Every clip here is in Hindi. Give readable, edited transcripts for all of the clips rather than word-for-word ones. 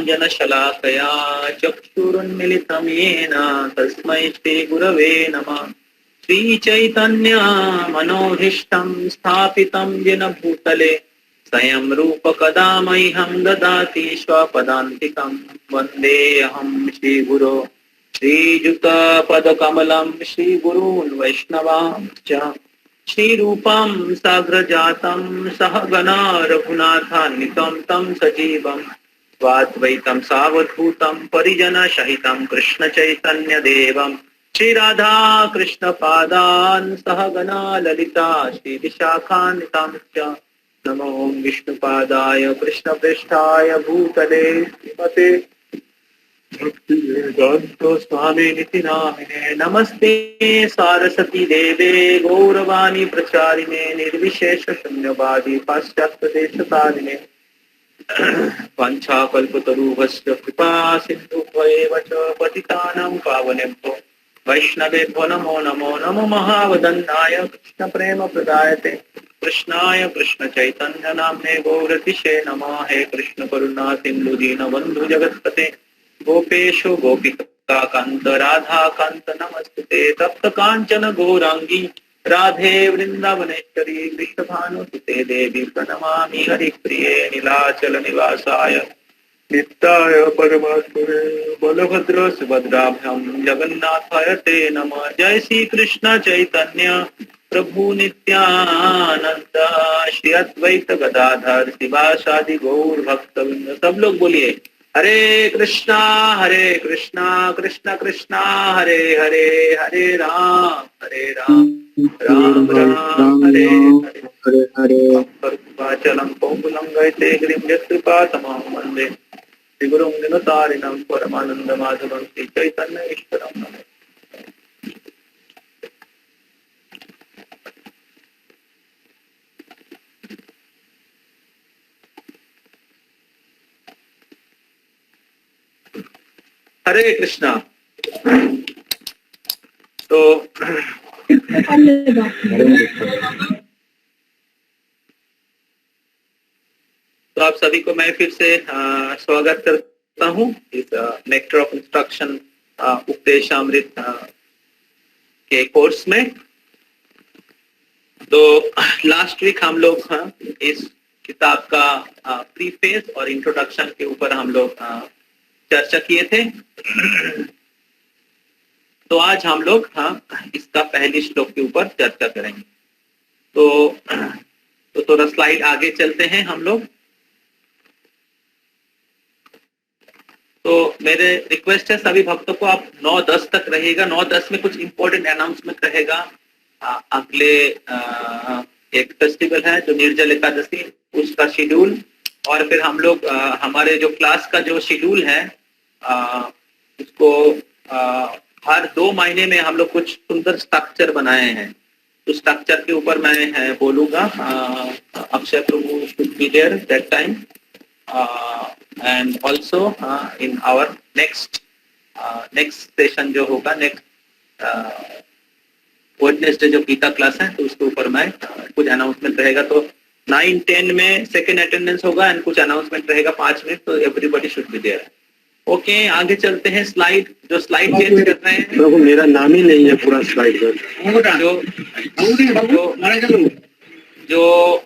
ज्ञानाञ्जनशलाकया चक्षुरुन्मिलितं येन तस्मै श्रीगुरवे नमः। श्रीचैतन्यमनोभीष्टं स्थापितं येन भूतले स्वयं रूपकदा मह्यं ददाति स्वपदान्तिकं। वन्देऽहं श्रीगुरो श्रीयुतपदकमलं श्रीगुरून् वैष्णवांश्च श्रीरूपं साग्रजातं सहगणा रघुनाथान्वितं तं सजीवं स्वाद्वैतं सावधूतं परिजनसहितं कृष्णचैतन्यदेवं श्रीराधा कृष्णपादान् सहगणा ललिता श्रीविशाखान्वितांश्च। नमो विष्णुपादाय कृष्णप्रेष्ठाय भूतले श्रीमते भक्तिवेदान्त स्वामिनिति नामिने। नमस्ते सारस्वती देवे गौरवाणी प्रचारिणे निर्विशेष शून्यवादी पाश्चात्यदेशतारिणे वाञ्छाकल्पतरुभ्यश्च कृपा सिन्धुभ्येव च पतितानां पावनेभ्यो वैष्णवेभ्यो नमो नमो। नमो महावदन्नाय कृष्णप्रेम प्रदायते कृष्णाय कृष्णचैतन्य नाम्ने गौरतिशे नमः। हे कृष्ण करुणा सिन्धु दीनबन्धु जगत्पते गोपेशो गोपिका कांत राधा कांत नमस्ते। तप्त कांचन गौरांगी राधे वृंदावनेश्वरी कृष्ण भानुसुते देवी प्रणमामि हरिप्रिये नीलाचल निवासाय नित्याय परमात्मने बलभद्र सुभद्राभ्यां जगन्नाथाय ते नमः। जय श्री कृष्ण चैतन्य प्रभु नित्यानंद श्री अद्वैत गदाधर शिवासादि गौर भक्तवृंद। सब लोग बोलिए हरे कृष्णा कृष्ण कृष्णा हरे हरे, हरे राम राम राम हरे हरे हरे। चलं पौंगुलं गयते गिरिं यत्कृपा तमां वन्दे श्रीगुरुं दिनतारिणं परमानन्दमाधवं श्रीचैतन्य ईश्वरं नमः। हरे कृष्णा। तो आप सभी को मैं फिर से स्वागत करता हूँ इस नेक्टर ऑफ इंस्ट्रक्शन उपदेशामृत के कोर्स में। तो लास्ट वीक हम लोग इस किताब का प्रीफेस और इंट्रोडक्शन के ऊपर हम लोग चर्चा किए थे। तो आज हम लोग इसका पहली श्लोक के ऊपर चर्चा करेंगे। तो थोड़ा स्लाइड आगे चलते हैं हम लोग। तो मेरे रिक्वेस्ट है सभी भक्तों को आप 9:10 तक रहेगा। 9:10 में कुछ इंपॉर्टेंट अनाउंसमेंट रहेगा। अगले एक फेस्टिवल है जो निर्जल एकादशी, उसका शेड्यूल, और फिर हम लोग हमारे जो क्लास का जो शेड्यूल है उसको हर 2 महीने में हम लोग कुछ सुंदर स्ट्रक्चर बनाए हैं। तो स्ट्रक्चर के ऊपर मैं बोलूंगा। Akshay Prabhu should be there that time and also in our next session जो होगा नेक्स्ट वेडनेसडे जो गीता क्लास है, तो उसके ऊपर मैं कुछ अनाउंसमेंट रहेगा। तो 9-10 में सेकेंड अटेंडेंस होगा एंड कुछ अनाउंसमेंट रहेगा 5 मिनट। तो everybody should be there. Okay, आगे चलते हैं। स्लाइड चेंज कर रहे हैं। प्रभु मेरा नाम ही नहीं है पूरा स्लाइड में। जो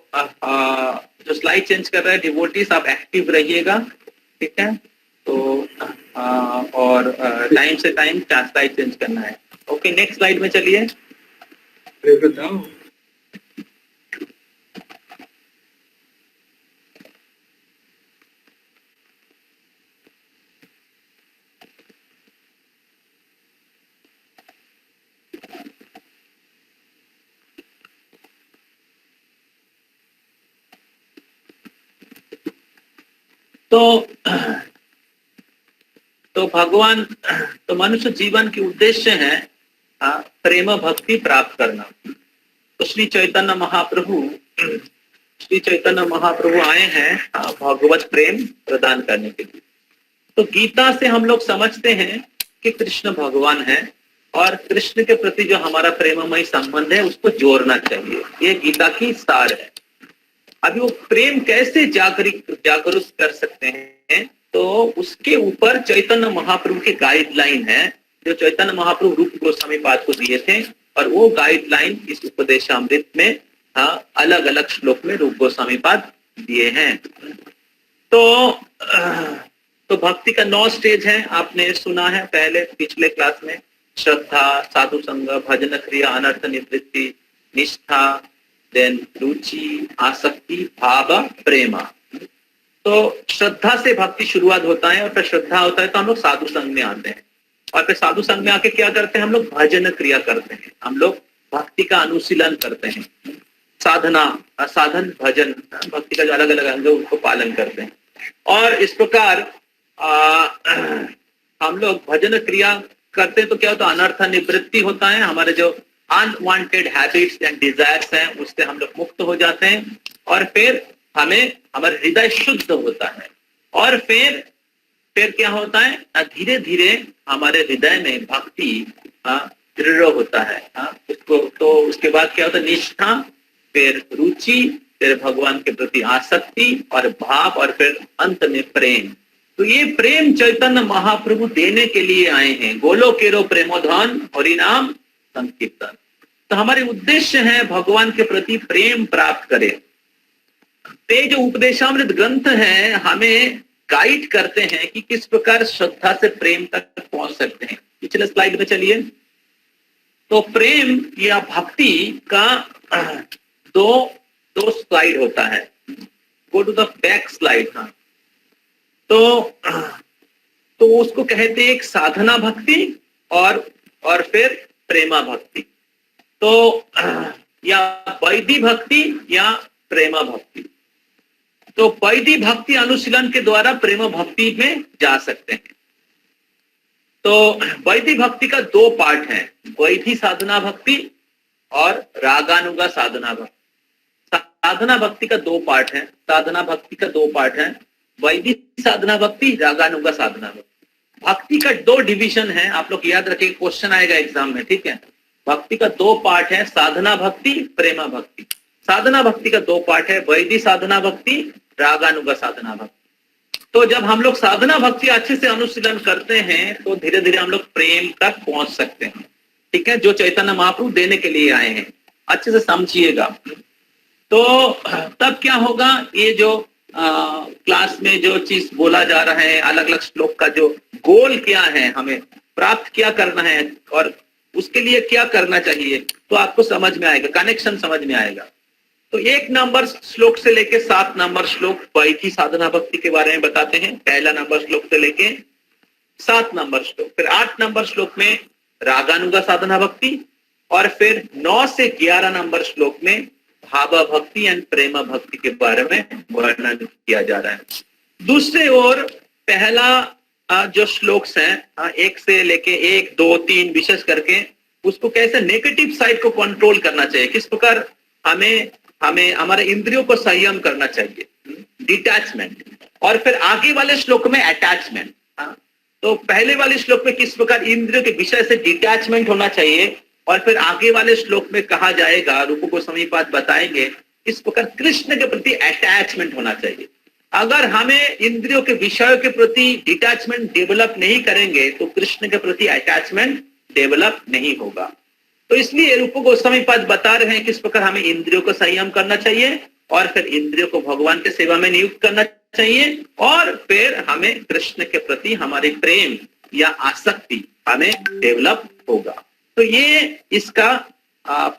स्लाइड चेंज कर रहे हैं डिवोटीज, आप एक्टिव रहिएगा, ठीक है। तो और टाइम से टाइम स्लाइड चेंज करना है। ओके, नेक्स्ट स्लाइड में चलिए। तो भगवान, तो मनुष्य जीवन की उद्देश्य है प्रेम भक्ति प्राप्त करना। तो श्री चैतन्य महाप्रभु आए हैं भगवत प्रेम प्रदान करने के लिए। तो गीता से हम लोग समझते हैं कि कृष्ण भगवान है और कृष्ण के प्रति जो हमारा प्रेममय संबंध है उसको जोड़ना चाहिए। ये गीता की सार है। अभी वो प्रेम कैसे जागरूक कर सकते हैं, तो उसके ऊपर चैतन्य महाप्रभु की गाइडलाइन है जो चैतन्य महाप्रभु रूप गोस्वामी पाद को दिए थे, और वो गाइडलाइन इस उपदेशामृत में अलग अलग श्लोक में रूप गोस्वामी पाद दिए हैं। तो भक्ति का 9 स्टेज है, आपने सुना है पहले पिछले क्लास में। श्रद्धा, साधु संग, भजन क्रिया, अनर्थ निवृत्ति, निष्ठा, देन रुचि, आसक्ति, भाव, प्रेमा। तो श्रद्धा से भक्ति शुरुआत होता है, और फिर श्रद्धा होता है तो हम लोग साधु संग में आते हैं, और फिर साधु संग में आके क्या करते हैं, हम लोग भजन क्रिया करते हैं, हम लोग भक्ति का अनुशीलन करते हैं, साधना, साधन, भजन, भक्ति का जो अलग अलग अंग है उनको पालन करते हैं। और इस प्रकार हम लोग भजन क्रिया करते हैं तो क्या होता है, अनर्थ निवृत्ति होता है, हमारे जो अनवांटेड हैबिट्स एंड डिजायर्स हैं उससे हम लोग मुक्त हो जाते हैं, और फिर हमें हमारा हृदय शुद्ध होता है, और फिर क्या होता है, धीरे धीरे हमारे हृदय में भक्ति दृढ़ होता है। उसको तो उसके बाद क्या होता है, निष्ठा, फिर रुचि, फिर भगवान के प्रति आसक्ति और भाव, और फिर अंत में प्रेम। तो ये प्रेम चैतन्य महाप्रभु देने के लिए आए हैं। गोलो केरो प्रेमोधन हरि नाम संकीर्तन। तो हमारे उद्देश्य है भगवान के प्रति प्रेम प्राप्त करें। ते जो उपदेशामृत ग्रंथ है हमें गाइड करते हैं कि किस प्रकार श्रद्धा से प्रेम तक पहुंच सकते हैं। पिछले स्लाइड में चलिए। तो प्रेम या भक्ति का दो स्लाइड होता है। Go to the back slide. हाँ, तो उसको कहते हैं एक साधना भक्ति और फिर प्रेमा भक्ति। तो या वैधि भक्ति या प्रेमा भक्ति। तो वैधि भक्ति अनुशीलन के द्वारा प्रेम भक्ति में जा सकते हैं। तो वैधि भक्ति का 2 पार्ट है, वैधि साधना भक्ति और रागानुगा साधना भक्ति। साधना भक्ति का 2 पार्ट है, साधना भक्ति का 2 पार्ट है, वैधि साधना भक्ति, रागानुगा साधना भक्ति। भक्ति का 2 डिवीजन है, आप लोग याद रखिए, क्वेश्चन आएगा एग्जाम में, ठीक है। भक्ति का 2 पार्ट है, साधना भक्ति, प्रेमा भक्ति। साधना भक्ति का 2 पार्ट है, वैधि साधना भक्ति, रागानुगा साधना भक्ति। तो जब हम लोग साधना भक्ति अच्छे से अनुशीलन करते हैं तो धीरे धीरे हम लोग प्रेम तक पहुंच सकते हैं, ठीक है, जो चैतन्य महाप्रभु देने के लिए आए हैं। अच्छे से समझिएगा। तो तब क्या होगा, ये जो क्लास में जो चीज बोला जा रहा है, अलग अलग श्लोक का जो गोल क्या है, हमें प्राप्त क्या करना है और उसके लिए क्या करना चाहिए, तो आपको समझ में आएगा, कनेक्शन समझ में आएगा। तो 1 नंबर श्लोक से लेके 7 नंबर श्लोक वैधि साधना भक्ति के बारे में बताते हैं। पहला नंबर श्लोक से लेके 7 नंबर श्लोक, फिर 8 नंबर श्लोक में रागानुगा साधना भक्ति, और फिर 9 से 11 नंबर श्लोक में भाव भक्ति एंड प्रेम भक्ति के बारे में वर्णन किया जा रहा है। दूसरे ओर पहला जो श्लोक्स हैं 1 से लेके 1, 2, 3 विशेष करके उसको कैसे नेगेटिव साइड को कंट्रोल करना चाहिए, किस प्रकार हमें हमारे इंद्रियों को संयम करना चाहिए, डिटैचमेंट, और फिर आगे वाले श्लोक में अटैचमेंट। तो पहले वाले श्लोक में किस प्रकार इंद्रियों के विषय से डिटैचमेंट होना चाहिए, और फिर आगे वाले श्लोक में कहा जाएगा, रूप गोस्वामी पाद बताएंगे, इस प्रकार कृष्ण के प्रति अटैचमेंट होना चाहिए। अगर हमें इंद्रियों के विषयों के प्रति डिटैचमेंट डेवलप नहीं करेंगे तो कृष्ण के प्रति अटैचमेंट डेवलप नहीं होगा। तो इसलिए रूप गोस्वामी पाद बता रहे हैं किस प्रकार हमें इंद्रियों को संयम करना चाहिए, और फिर इंद्रियों को भगवान के सेवा में नियुक्त करना चाहिए, और फिर हमें कृष्ण के प्रति हमारे प्रेम या आसक्ति हमें डेवलप होगा। तो ये इसका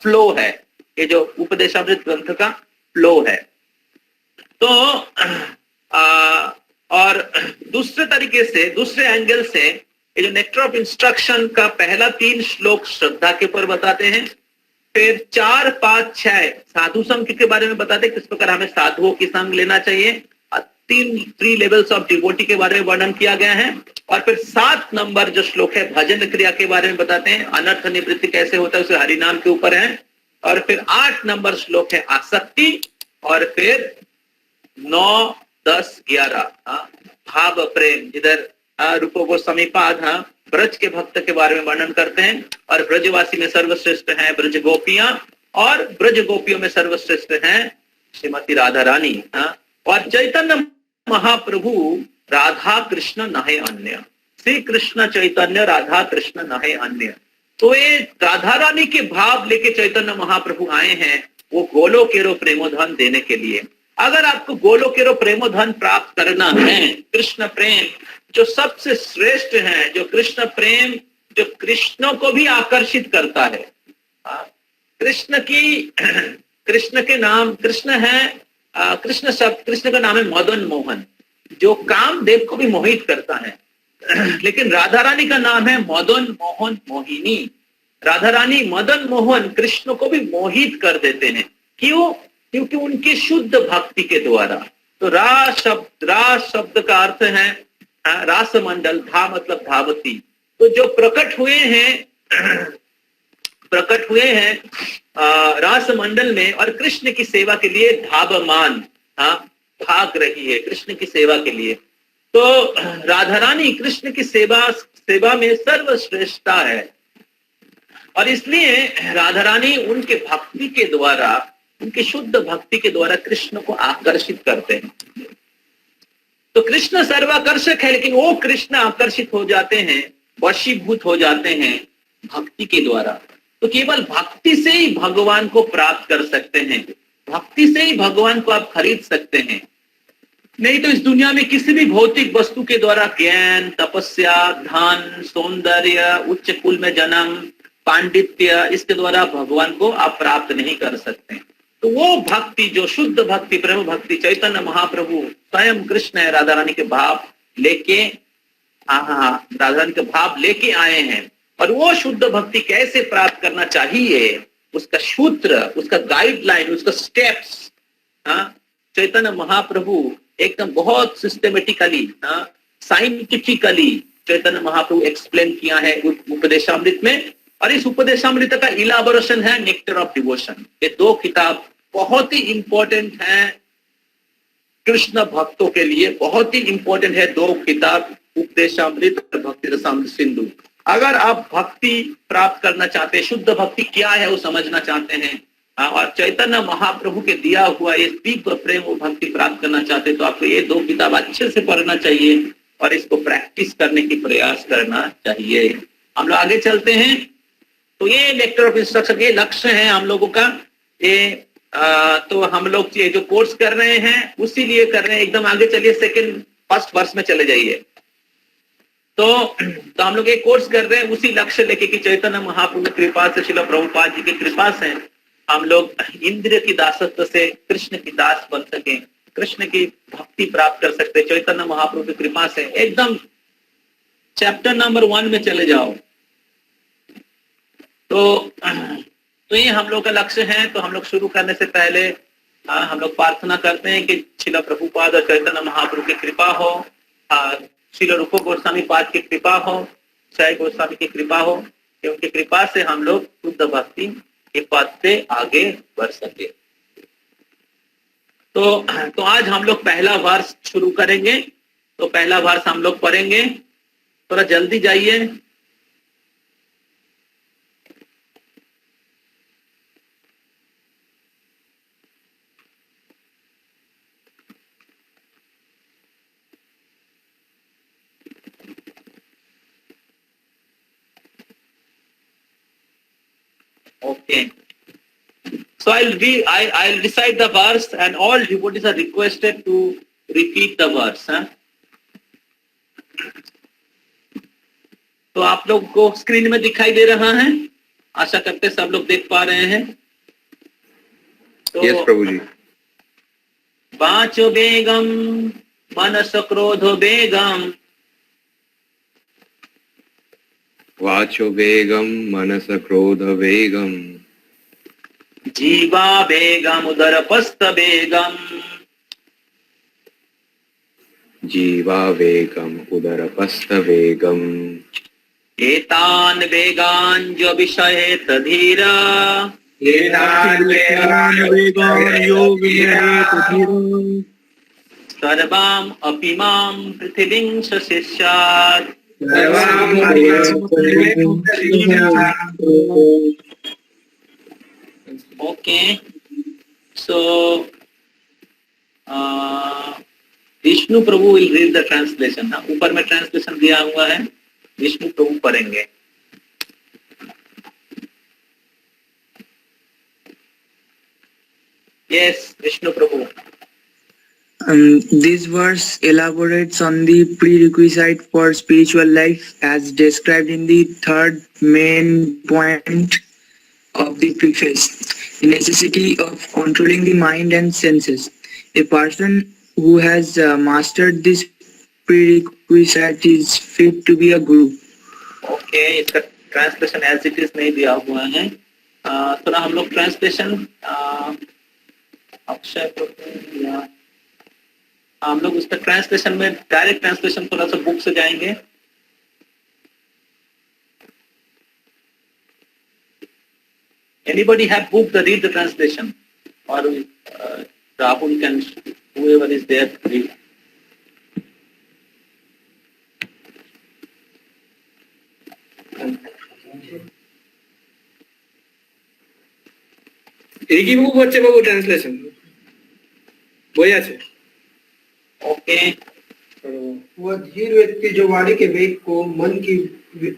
फ्लो है, ये जो उपदेशामृत ग्रंथ का फ्लो है। तो और दूसरे तरीके से, दूसरे एंगल से, ये जो नेक्टर ऑफ इंस्ट्रक्शन का पहला 3 श्लोक श्रद्धा के ऊपर बताते हैं, फिर 4, 5, 6 साधु संघ के बारे में बताते हैं, किस प्रकार हमें साधुओं की संग लेना चाहिए, 3 लेवल्स ऑफ डिवोटी के बारे में वर्णन किया गया है, और फिर 7 नंबर जो श्लोक है भजन क्रिया के बारे में बताते हैं, अनर्थ निवृत्ति कैसे होता है उसे हरिनाम के ऊपर है, और फिर 8 नंबर श्लोक है आसक्ति, और फिर 9, 10, 11 भाव प्रेम, जिधर रूप गोस्वामी पाद ब्रज के भक्त के बारे में वर्णन करते हैं, और ब्रजवासी में सर्वश्रेष्ठ हैं ब्रज गोपियां, और ब्रज गोपियों में सर्वश्रेष्ठ हैं श्रीमती राधा रानी। और चैतन्य महाप्रभु राधा कृष्ण नहे अन्य, श्री कृष्ण चैतन्य राधा कृष्ण नहे अन्य। तो ये राधा रानी के भाव लेके चैतन्य महाप्रभु आए हैं, वो गोलो केरो प्रेमोधन देने के लिए। अगर आपको गोलो केरो प्रेमोधन प्राप्त करना है, कृष्ण प्रेम जो सबसे श्रेष्ठ है, जो कृष्ण प्रेम जो कृष्ण को भी आकर्षित करता है। कृष्ण की कृष्ण के नाम कृष्ण है, कृष्ण शब्द, कृष्ण का नाम है मदन मोहन, जो कामदेव को भी मोहित करता है। लेकिन राधा रानी का नाम है मदन मोहन मोहिनी। राधा रानी मदन मोहन कृष्ण को भी मोहित कर देते हैं। क्यों? क्योंकि उनकी शुद्ध भक्ति के द्वारा। तो रास शब्द का अर्थ है रास मंडल, धा मतलब धावती। तो जो प्रकट हुए हैं रास मंडल में और कृष्ण की सेवा के लिए धावमान, भाग रही है कृष्ण की सेवा के लिए। तो राधा रानी कृष्ण की सेवा में सर्वश्रेष्ठता है, और इसलिए राधा रानी उनके भक्ति के द्वारा, उनकी शुद्ध भक्ति के द्वारा कृष्ण को आकर्षित करते हैं। तो कृष्ण सर्वाकर्षक है, लेकिन वो कृष्ण आकर्षित हो जाते हैं, वशीभूत हो जाते हैं भक्ति के द्वारा। तो केवल भक्ति से ही भगवान को प्राप्त कर सकते हैं, भक्ति से ही भगवान को आप खरीद सकते हैं। नहीं तो इस दुनिया में किसी भी भौतिक वस्तु के द्वारा ज्ञान, तपस्या, धन, सौंदर्य, उच्च कुल में जन्म, पांडित्य, इसके द्वारा भगवान को आप प्राप्त नहीं कर सकते। तो वो भक्ति जो शुद्ध भक्ति, प्रेम भक्ति, चैतन्य महाप्रभु स्वयं कृष्ण है, राधा रानी के भाव लेके राधा रानी के भाव लेके आए हैं। और वो शुद्ध भक्ति कैसे प्राप्त करना चाहिए, उसका सूत्र, उसका गाइडलाइन, उसका स्टेप्स चैतन्य महाप्रभु एकदम बहुत systematically, scientifically Chaitanya Mahaprabhu explain किया है उपदेशामृत में। और इस उपदेशामृत का इलाबोरेशन है नेक्टर ऑफ डिवोशन। ये दो किताब बहुत ही इंपॉर्टेंट है कृष्ण भक्तों के लिए, बहुत ही इंपॉर्टेंट है दो किताब, उपदेशामृत और भक्ति रसामृत सिंधु। अगर आप भक्ति प्राप्त करना चाहते हैं, शुद्ध भक्ति क्या है वो समझना चाहते हैं, और चैतन्य महाप्रभु के दिया हुआ ये दिव्य प्रेम और भक्ति प्राप्त करना चाहते हैं, तो आपको ये दो किताब अच्छे से पढ़ना चाहिए और इसको प्रैक्टिस करने की प्रयास करना चाहिए। हम लोग आगे चलते हैं। तो ये लेक्चर ऑफ इंस्ट्रक्शन, ये लक्ष्य है हम लोगों का। ये तो हम लोग ये जो कोर्स कर रहे हैं उसी लिए कर रहे हैं। एकदम आगे चलिए, फर्स्ट वर्ष में चले जाइए। तो हम लोग एक कोर्स कर रहे हैं उसी लक्ष्य लेके कि चैतन्य महाप्रभु की कृपा से, श्रील प्रभुपाद जी की कृपा से हम लोग इंद्रिय की दासत्व से कृष्ण की दास बन सके, कृष्ण की भक्ति प्राप्त कर सकते। चैतन्य महाप्रभु की कृपा से एकदम चैप्टर नंबर 1 में चले जाओ। तो ये हम लोग का लक्ष्य है। तो हम लोग शुरू करने से पहले हम लोग प्रार्थना करते हैं कि श्रील प्रभुपाद और चैतन्य महाप्रभु की कृपा हो, श्रील रूप गोस्वामी पाद की कृपा हो, साई गोस्वामी की कृपा हो, कि उनकी कृपा से हम लोग शुद्ध भक्ति के पद पे आगे बढ़ सके। तो आज हम लोग पहला वर्ष शुरू करेंगे। तो पहला वर्ष हम लोग पढ़ेंगे, थोड़ा जल्दी जाइए। Okay. So I'll recite the verse and all devotees are requested to repeat the verse. तो आप लोग को स्क्रीन में दिखाई दे रहा है, आशा करते सब लोग देख पा रहे हैं। तो यस प्रभु जी। वाचो वेगम मनस क्रोधो वेगम, वाचो वेगम मनस क्रोध वेगम, जीवा वेगम उदरपस्त वेगम, जीवा वेगम उदरपस्त वेगम, एतान वेगान जो विषयेत धीरा, सर्वाम अपि मां पृथिवीं शिष्यात्। Okay, so Vishnu Prabhu will read the translation ना, ऊपर में ट्रांसलेशन दिया हुआ है, विष्णु प्रभु पढ़ेंगे। Yes Vishnu Prabhu. This verse elaborates on the prerequisite for spiritual life as described in the third main point of the preface, the necessity of controlling the mind and senses. A person who has mastered this prerequisite is fit to be a guru. Okay, इसका ट्रांसलेशन एज इट इज नहीं दिया हुआ है। थोड़ा हम लोग ट्रांसलेशन अक्षय प्रभु या हम लोग उसका ट्रांसलेशन में डायरेक्ट ट्रांसलेशन थोड़ा सा बुक से जाएंगे। Anybody have book the read the translation or Rahul can whoever is there read. একই বুক হচ্ছে বাবু ট্রান্সলেশন বই আছে। ओके वह धीर व्यक्ति जो वाणी के वेग को, मन की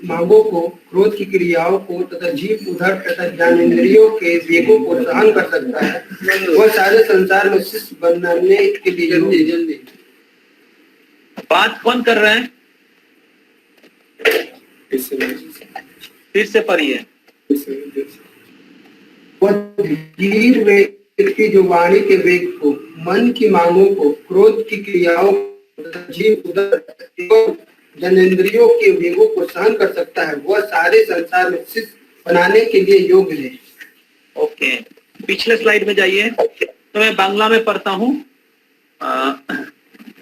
मांगों को, क्रोध की क्रियाओं को तथा जीव उधर तथा ज्ञानेंद्रियों के वेगों को सहन कर सकता है, वह सारे संसार में शिष्य बनने के लिए जल्दी बात कौन कर रहा है? फिर से पढ़िए। वह धीर व्यक्ति जो वाणी के वेग को, मन की मांगों को, क्रोध की क्रियाओं तथा जीव उधर एवं जनेंद्रियों के वेगों को सहन कर सकता है, वह सारे संसार में शिष्य बनाने के लिए योग्य है। ओके, पिछले स्लाइड में जाइए। तो मैं बांग्ला में पढ़ता हूँ।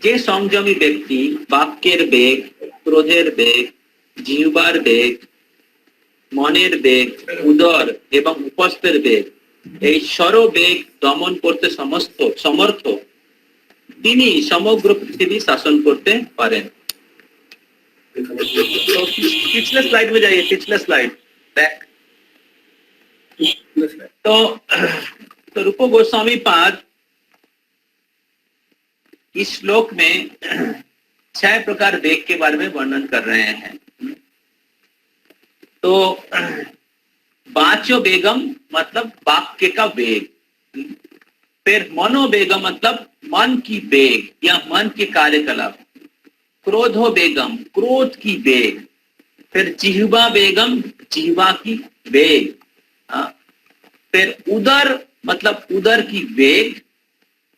যে সংযমী ব্যক্তি বাক্যের বেগ, ক্রোধের বেগ, জিহ্বার বেগ, মনের বেগ, উদর এবং উপস্থের বেগ, এই সর্ববেগ দমন করতে সমর্থ, তিনি সমগ্র পৃথিবী শাসন করতে পারেন। तो पिछले स्लाइड में जाइए, पिछले स्लाइड बैक। तो रूप गोस्वामी पाद इस श्लोक में 6 प्रकार वेग के बारे में वर्णन कर रहे हैं। तो वाचो वेगम मतलब वाक्य का वेग, फिर मनोवेगम मतलब मन की वेग या मन के कार्यकलाप, क्रोधो वेगम क्रोध की वेग, फिर जिह्वा वेगम जिह्वा की वेग, फिर उदर मतलब उदर की वेग,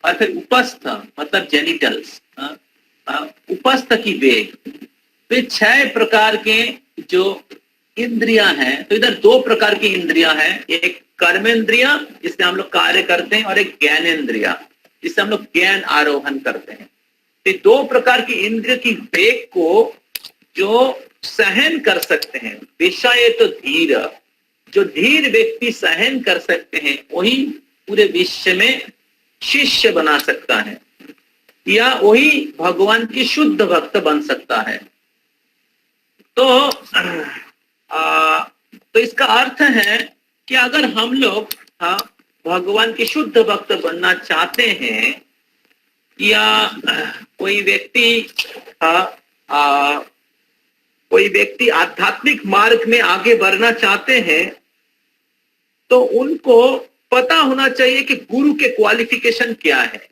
और फिर उपस्थ मतलब जेनिटल्स, उपस्थ की वेग। फिर 6 प्रकार के जो इंद्रियां हैं, तो इधर 2 प्रकार की इंद्रियां हैं, एक कर्मेंद्रिया जिससे हम लोग कार्य करते हैं और एक ज्ञानेंद्रिया जिससे हम लोग ज्ञान आरोहण करते हैं। तो 2 प्रकार की इंद्रिय की वेग को जो सहन कर सकते हैं, विषय तो धीर, जो धीर व्यक्ति सहन कर सकते हैं वही पूरे विश्व में शिष्य बना सकता है या वही भगवान की शुद्ध भक्त बन सकता है। तो इसका अर्थ है कि अगर हम लोग भगवान के शुद्ध भक्त बनना चाहते हैं या कोई व्यक्ति आध्यात्मिक मार्ग में आगे बढ़ना चाहते हैं, तो उनको पता होना चाहिए कि गुरु के क्वालिफिकेशन क्या है।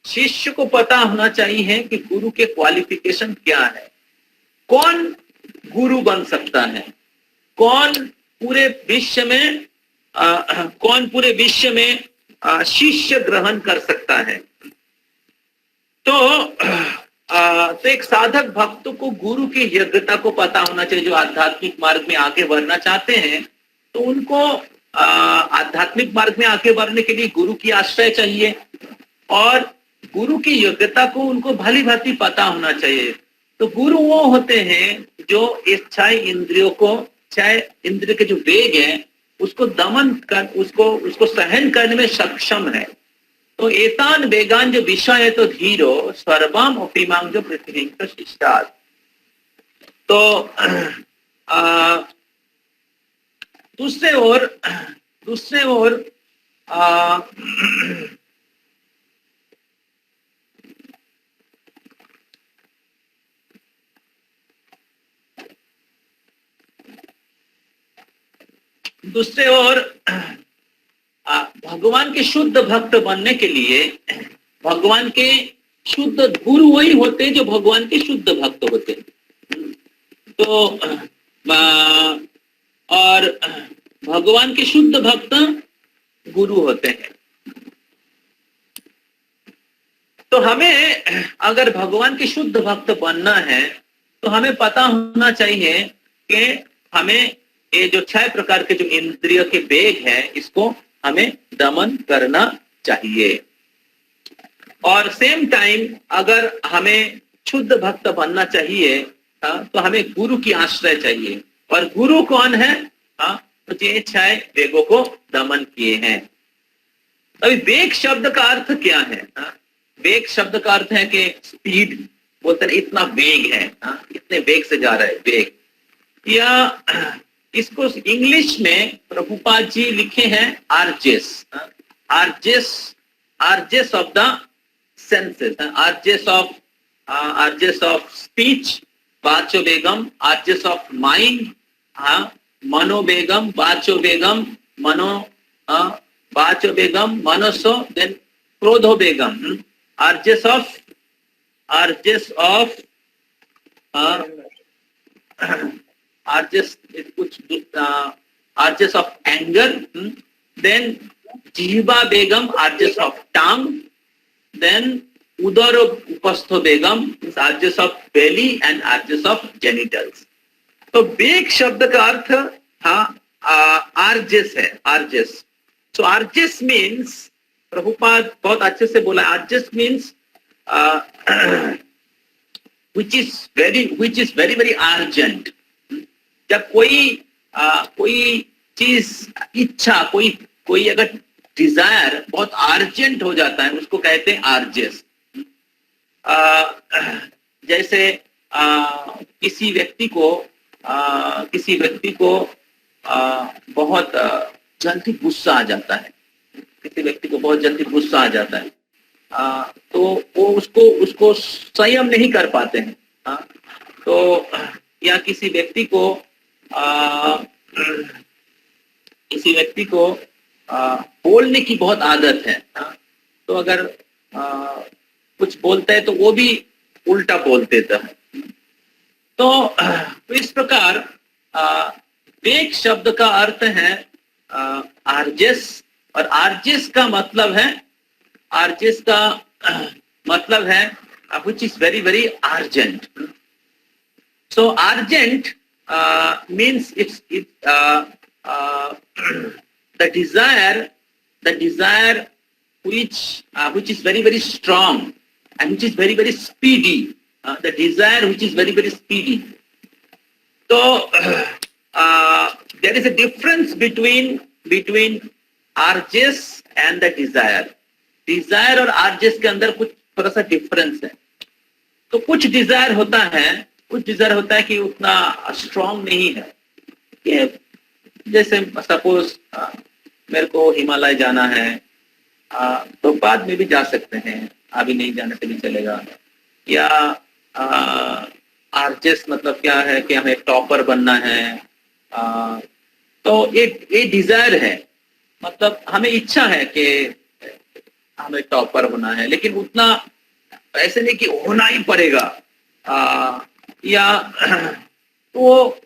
शिष्य को पता होना चाहिए कि गुरु के क्वालिफिकेशन क्या है, कौन गुरु बन सकता है, कौन पूरे विश्व में शिष्य ग्रहण कर सकता है। तो एक साधक भक्त को गुरु की योग्यता को पता होना चाहिए। जो आध्यात्मिक मार्ग में आगे बढ़ना चाहते हैं तो उनको आध्यात्मिक मार्ग में आगे बढ़ने के लिए गुरु की आश्रय चाहिए और गुरु की योग्यता को उनको भली भांति पता होना चाहिए। तो गुरु वो होते हैं जो इस 6 इंद्रियों को, 6 इंद्रिय के जो वेग है उसको दमन कर, उसको सहन करने में सक्षम है। तो एतान वेगान जो विषय तो धीरो सर्वम अपिमांग जो पृथ्वी का शिष्टाद। तो दूसरे ओर दूसरे ओर भगवान के शुद्ध भक्त बनने के लिए भगवान के शुद्ध गुरु वही होते हैं जो भगवान के शुद्ध भक्त होते हैं। तो और भगवान के शुद्ध भक्त गुरु होते हैं। तो हमें अगर भगवान के शुद्ध भक्त बनना है तो हमें पता होना चाहिए कि हमें ये जो 6 प्रकार के जो इंद्रिय के वेग है इसको हमें दमन करना चाहिए। और सेम टाइम अगर हमें शुद्ध भक्त बनना चाहिए तो हमें गुरु की आश्रय चाहिए। और गुरु कौन है? तो ये 6 वेगों को दमन किए हैं। अभी वेग शब्द का अर्थ क्या है? वेग शब्द का अर्थ है कि स्पीड, बोलते हैं इतना वेग है, इतने वेग से जा रहा है वेग। या इसको इंग्लिश में प्रभुपाद जी लिखे हैं urges, urges of the senses, urges of speech वाचो वेगम, आर्जेस ऑफ माइंड मनो वेगम, वाचो वेगम मनो वाचो वेगम मनसो, देन क्रोधो वेगम, urges of arches of anger, then jiva begam, arches of tongue, then udara upastho begam, arches of belly and arches of genitals. तो वेग शब्द का अर्थ आर्जेस है, आर्जेस। सो आर्जेस मीन्स, प्रभुपाद बहुत अच्छे से बोला, आर्जेस means which is very very urgent। जब कोई चीज, इच्छा, कोई अगर डिजायर बहुत अर्जेंट हो जाता है उसको कहते हैं आर्जेस। जैसे किसी व्यक्ति को बहुत जल्दी गुस्सा आ जाता है, किसी व्यक्ति को बहुत जल्दी गुस्सा आ जाता है, तो वो उसको संयम नहीं कर पाते हैं। तो या किसी व्यक्ति को बोलने की बहुत आदत है, तो अगर कुछ बोलता है तो वो भी उल्टा बोल देता है। तो इस प्रकार वेग शब्द का अर्थ है आर्जेस, और आर्जेस का मतलब है which is very very urgent। so urgent means it's the desire which is very very strong and which is very very speedy, the desire which is very very speedy। so there is a difference between urges and the desire। Desire और आर्जेस के अंदर कुछ थोड़ा सा डिफरेंस है। तो कुछ डिजायर होता है कि उतना स्ट्रांग नहीं है, कि जैसे सपोज मेरे को हिमालय जाना है, तो बाद में भी जा सकते हैं, अभी नहीं जाने से भी चलेगा। या आर्जेस मतलब क्या है कि हमें टॉपर बनना है, तो ये डिजायर है, मतलब हमें इच्छा है कि हमें टॉपर होना है, लेकिन उतना ऐसे नहीं कि होना ही पड़ेगा। या वो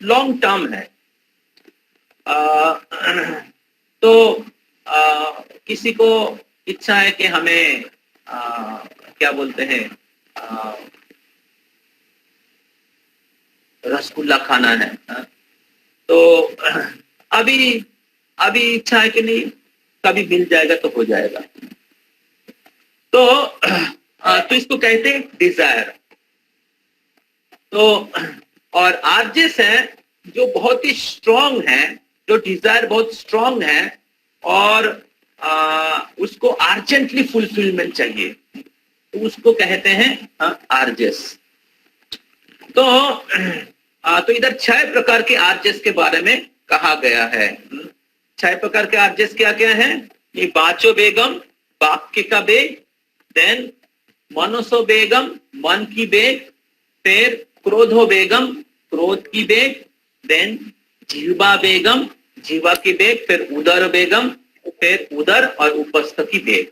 लॉन्ग टर्म है। तो किसी को इच्छा है कि हमें क्या बोलते हैं, रसगुल्ला खाना है, तो अभी इच्छा है कि नहीं, कभी मिल जाएगा तो हो जाएगा। तो इसको कहते हैं डिजायर। तो और आर्जेस है जो बहुत ही स्ट्रांग है, जो डिजायर बहुत स्ट्रांग है और उसको अर्जेंटली फुलफिलमेंट चाहिए, तो उसको कहते हैं आर्जेस। तो इधर 6 प्रकार के आर्जेस के बारे में कहा गया है। 6 प्रकार के आर्जेस क्या क्या है? ये वाचो वेगम, वाक्य का वेग, देन मनसो वेगम, मन की वेग, फिर क्रोधो वेगम, क्रोध की वेग, देन जिह्वा वेगम, जीवा की वेग, फिर उदर वेगम, फिर उदर और उपस्थ की वेग।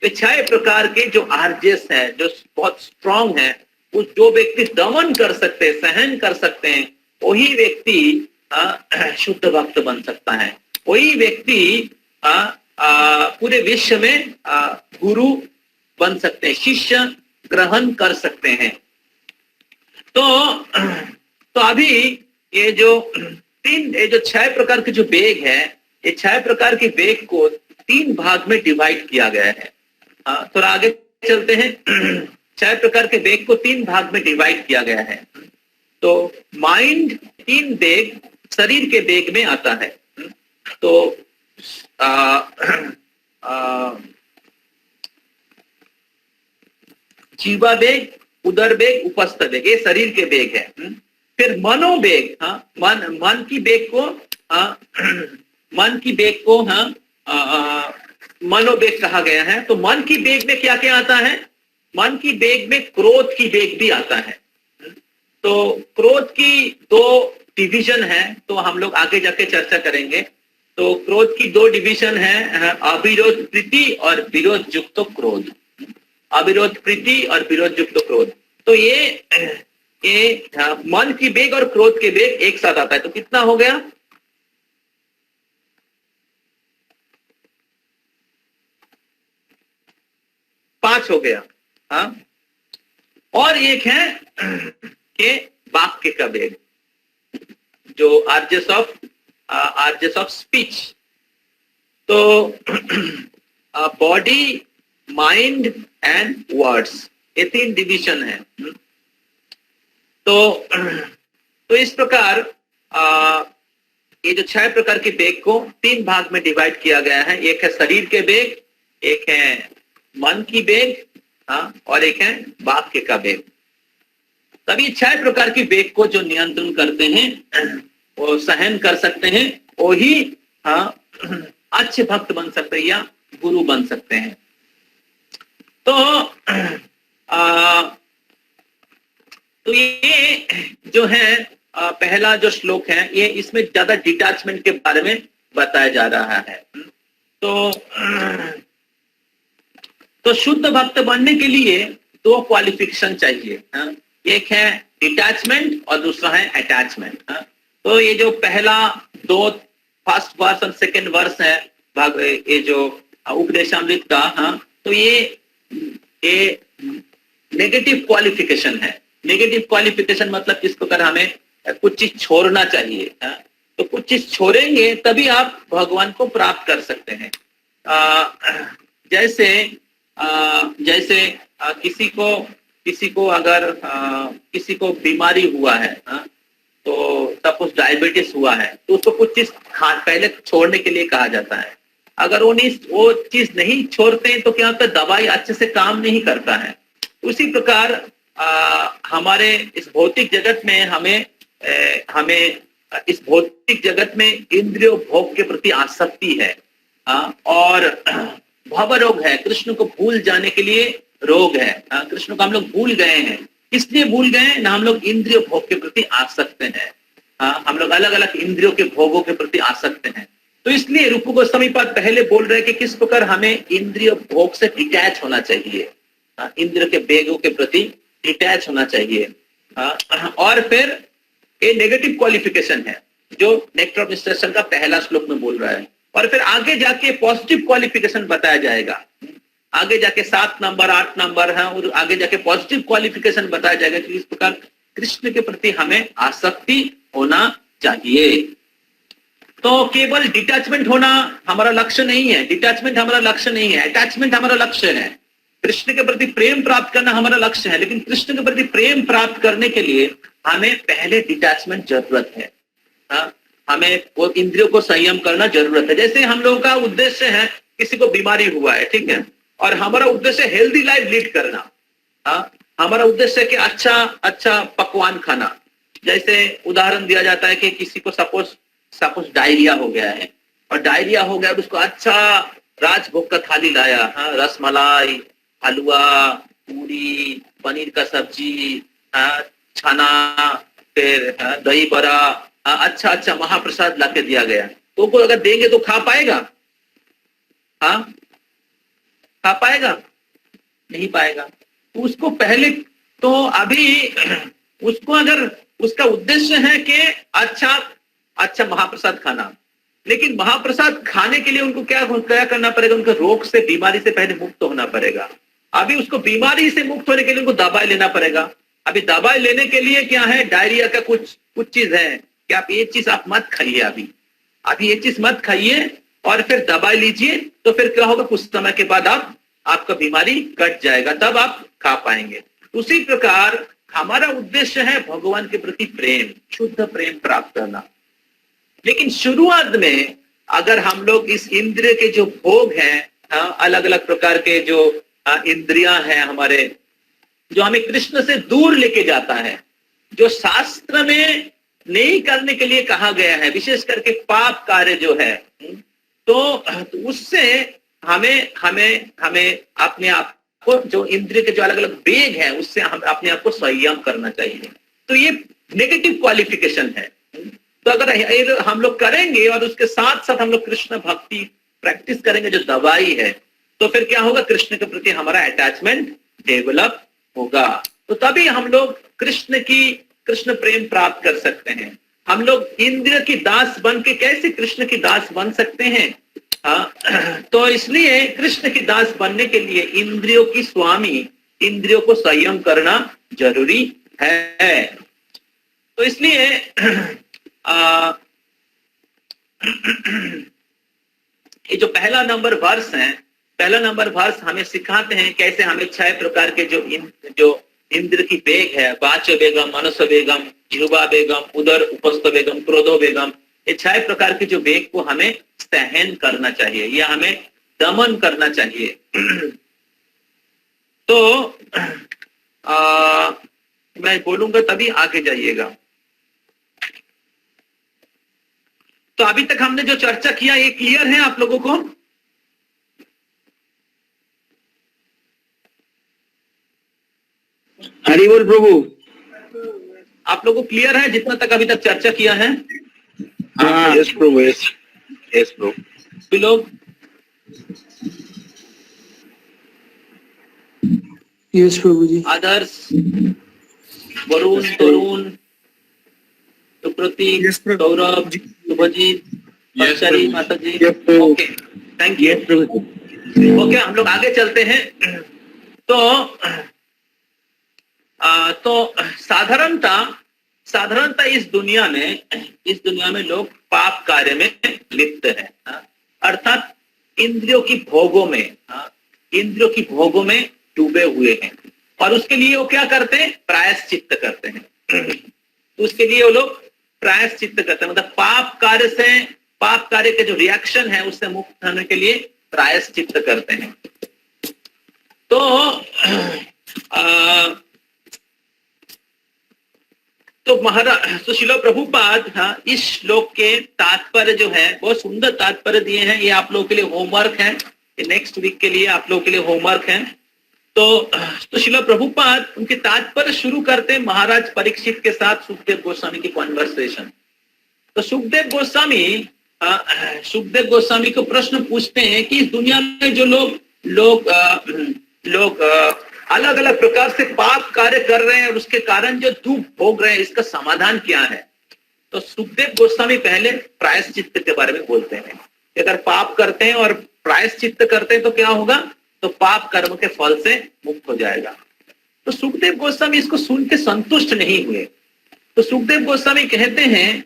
तो 6 प्रकार के जो आरजेस है, जो बहुत स्ट्रांग है, उस जो व्यक्ति दमन कर सकते हैं, सहन कर सकते हैं, वही व्यक्ति शुद्ध भक्त बन सकता है। वही व्यक्ति पूरे विश्व में गुरु बन सकते हैं, शिष्य ग्रहण कर सकते हैं। तो अभी ये जो 6 प्रकार के जो वेग है, ये 6 प्रकार के वेग को 3 भाग में डिवाइड किया गया है। थोड़ा आगे चलते हैं। 6 प्रकार के वेग को 3 भाग में डिवाइड किया गया है। तो माइंड 3 वेग शरीर के वेग में आता है। तो जीवा वेग, उदर वेग, उपस्थ वेग, ये शरीर के वेग है। फिर मनोवेग, मन की वेग को मनोवेग कहा गया है। तो मन की वेग में क्या क्या आता है? मन की वेग में क्रोध की वेग भी आता है। तो क्रोध की 2 डिवीजन है, तो हम लोग आगे जाके चर्चा करेंगे। तो क्रोध की 2 डिवीजन है, अविरोध प्रीति और विरोध युक्त क्रोध। अविरोध प्रीति और विरोध युक्त क्रोध। तो ये मन की वेग और क्रोध के वेग एक साथ आता है। तो कितना हो गया? 5 हो गया। और एक है कि वाक्य का वेग, जो आर्जेस ऑफ स्पीच। तो बॉडी, माइंड एंड वर्ड्स, ये 3 डिवीजन है। तो इस प्रकार ये जो 6 प्रकार के वेग को 3 भाग में डिवाइड किया गया है। एक है शरीर के वेग, एक है मन की वेग, और एक है वाक्य का वेग। तभी 6 प्रकार की वेग को जो नियंत्रण करते हैं, वो सहन कर सकते हैं, वो ही अच्छे भक्त बन सकते हैं या गुरु बन सकते हैं। तो ये जो है पहला जो श्लोक है, ये इसमें ज्यादा डिटैचमेंट के बारे में बताया जा रहा है। तो शुद्ध भक्त बनने के लिए 2 क्वालिफिकेशन चाहिए। एक है डिटैचमेंट और दूसरा है अटैचमेंट। तो ये जो पहला 2 फर्स्ट वर्स और सेकंड वर्स है ये जो उपदेशामृत का, तो ये नेगेटिव क्वालिफिकेशन है। नेगेटिव क्वालिफिकेशन मतलब किस प्रकार हमें कुछ चीज छोड़ना चाहिए। तो कुछ चीज छोड़ेंगे तभी आप भगवान को प्राप्त कर सकते हैं। जैसे किसी को अगर किसी को बीमारी हुआ है, तो सपोज डायबिटीज हुआ है, तो उसको कुछ चीज पहले छोड़ने के लिए कहा जाता है। अगर वो चीज नहीं छोड़ते हैं तो क्या होता है, दवाई अच्छे से काम नहीं करता है। उसी प्रकार हमारे इस भौतिक जगत में हमें इस भौतिक जगत में इंद्रिय भोग के प्रति आसक्ति है, और भव रोग है। कृष्ण को भूल जाने के लिए रोग है। कृष्ण को हम लोग भूल गए हैं। इसलिए भूल गए ना, हम लोग इंद्रिय भोग के प्रति आसक्त हैं। हम लोग अलग अलग इंद्रियों के भोगों के प्रति आसक्त हैं। तो इसलिए रूप गोस्वामी पाद पहले बोल रहे हैं कि किस प्रकार हमें इंद्रिय भोग से डिटैच होना चाहिए, इंद्रिय के वेगों के प्रति डिटैच होना चाहिए। और फिर ये नेगेटिव क्वालिफिकेशन है जो नेक्टर ऑफ इंस्ट्रक्शन का पहला श्लोक में बोल रहा है। और फिर आगे जाके पॉजिटिव क्वालिफिकेशन बताया जाएगा। आगे जाके 7 नंबर 8 नंबर है, और आगे जाके पॉजिटिव क्वालिफिकेशन बताया जाएगा कि इस प्रकार कृष्ण के प्रति हमें आसक्ति होना चाहिए। तो केवल डिटैचमेंट होना हमारा लक्ष्य नहीं है, डिटैचमेंट हमारा लक्ष्य नहीं है, अटैचमेंट हमारा लक्ष्य है। कृष्ण के प्रति प्रेम प्राप्त करना हमारा लक्ष्य है, लेकिन कृष्ण के प्रति प्रेम प्राप्त करने के लिए हमें पहले डिटैचमेंट जरूरत है। हमें वो इंद्रियों को संयम करना जरूरत है। जैसे हम लोगों का उद्देश्य है, किसी को बीमारी हुआ है, ठीक है, और हमारा उद्देश्य हेल्दी लाइफ लीड करना। हमारा उद्देश्य है कि अच्छा पकवान खाना। जैसे उदाहरण दिया जाता है कि किसी को सपोज डायरिया हो गया है, और डायरिया हो गया और उसको अच्छा राजभोग का थाली लाया, रसमलाई, हलवा, पूरी, पनीर का सब्जी, छाना, फिर दही बड़ा, अच्छा महाप्रसाद लाके दिया गया। तो को अगर देंगे तो खा पाएगा? हाँ, खा पाएगा? नहीं पाएगा। तो उसको पहले तो अभी उसको अगर उसका उद्देश्य है कि अच्छा महाप्रसाद खाना, लेकिन महाप्रसाद खाने के लिए उनको क्या करना पड़ेगा? उनको रोग से, बीमारी से पहले मुक्त होना पड़ेगा। अभी उसको बीमारी से मुक्त होने के लिए उनको दवाई लेना पड़ेगा। अभी दवाई लेने के लिए क्या है? डायरिया का कुछ चीज है कि आप ये चीज आप मत खाइए, अभी ये चीज मत खाइए और फिर दवाई लीजिए, तो फिर क्या होगा? कुछ समय के बाद आपका बीमारी कट जाएगा, तब आप खा पाएंगे। उसी प्रकार हमारा उद्देश्य है भगवान के प्रति प्रेम, शुद्ध प्रेम प्राप्त करना। लेकिन शुरुआत में अगर हम लोग इस इंद्रिय के जो भोग हैं, अलग अलग प्रकार के जो इंद्रियां हैं हमारे, जो हमें कृष्ण से दूर लेके जाता है, जो शास्त्र में नहीं करने के लिए कहा गया है, विशेष करके पाप कार्य जो है, तो उससे हमें अपने आप को, जो इंद्रिय के जो अलग अलग वेग है, उससे हम अपने आप को संयम करना चाहिए। तो ये नेगेटिव क्वालिफिकेशन है। तो अगर हम लोग करेंगे और उसके साथ साथ हम लोग कृष्ण भक्ति प्रैक्टिस करेंगे, जो दवाई है, तो फिर क्या होगा? कृष्ण के प्रति हमारा अटैचमेंट डेवलप होगा। तो तभी हम लोग कृष्ण प्रेम प्राप्त कर सकते हैं। हम लोग इंद्रिय की दास बन के कैसे कृष्ण की दास बन सकते हैं? तो इसलिए कृष्ण की दास बनने के लिए इंद्रियों की स्वामी, इंद्रियों को संयम करना जरूरी है। तो इसलिए ये जो पहला नंबर वर्स है, पहला नंबर वर्स हमें सिखाते हैं कैसे हमें 6 प्रकार के जो इंद्र की वेग है, वाच्य वेगम, मनस वेगम, जिह्वा वेगम, उदर उपस्थ वेगम, क्रोधो वेगम, ये 6 प्रकार के जो वेग को हमें सहन करना चाहिए या हमें दमन करना चाहिए। तो मैं बोलूंगा तभी आगे जाइएगा। तो अभी तक हमने जो चर्चा किया, ये क्लियर है आप लोगों को? हरि बोल प्रभु। आप लोगों को क्लियर है जितना तक अभी तक चर्चा किया है? हाँ, यस प्रभु, यस प्रभु। भी लोग यस प्रभु जी। आदर्श, वरुण, तरुण, सुप्रतीक, Yes, प्रभु। सौरभ, शुभजीत, Yes, पंचारी प्रभु। माता जी। Yes, Prabhu. Okay, thank you. Okay, हम लोग आगे चलते हैं। तो साधारणता इस दुनिया में लोग पाप कार्य में लिप्त हैं, अर्थात इंद्रियों की भोगों में डूबे हुए हैं। और उसके लिए वो क्या करते हैं? प्रायश्चित्त करते हैं। तो उसके लिए वो लोग प्रायश्चित्त करते हैं, मतलब पाप कार्य के जो रिएक्शन है उससे मुक्त होने के लिए प्रायश्चित्त करते हैं। तो श्रील प्रभुपाद इस श्लोक के तात्पर्य जो है बहुत सुंदर तात्पर्य दिए हैं। ये आप लोगों के लिए होमवर्क है, ये नेक्स्ट वीक के लिए आप लोगों के लिए होमवर्क है। तो श्रील प्रभुपाद उनके तात्पर्य शुरू करते हैं महाराज परीक्षित के साथ सुखदेव गोस्वामी की कॉन्वर्सेशन। तो सुखदेव गोस्वामी को प्रश्न पूछते हैं कि इस दुनिया में जो लोग अलग अलग प्रकार से पाप कार्य कर रहे हैं और उसके कारण जो दुख भोग रहे हैं, इसका समाधान क्या है? तो सुखदेव गोस्वामी पहले प्रायश्चित्त के बारे में बोलते हैं। अगर पाप करते हैं और प्रायश्चित्त करते हैं तो क्या होगा? तो पाप कर्म के फल से मुक्त हो जाएगा। तो सुखदेव गोस्वामी इसको सुन के संतुष्ट नहीं हुए। तो सुखदेव गोस्वामी कहते हैं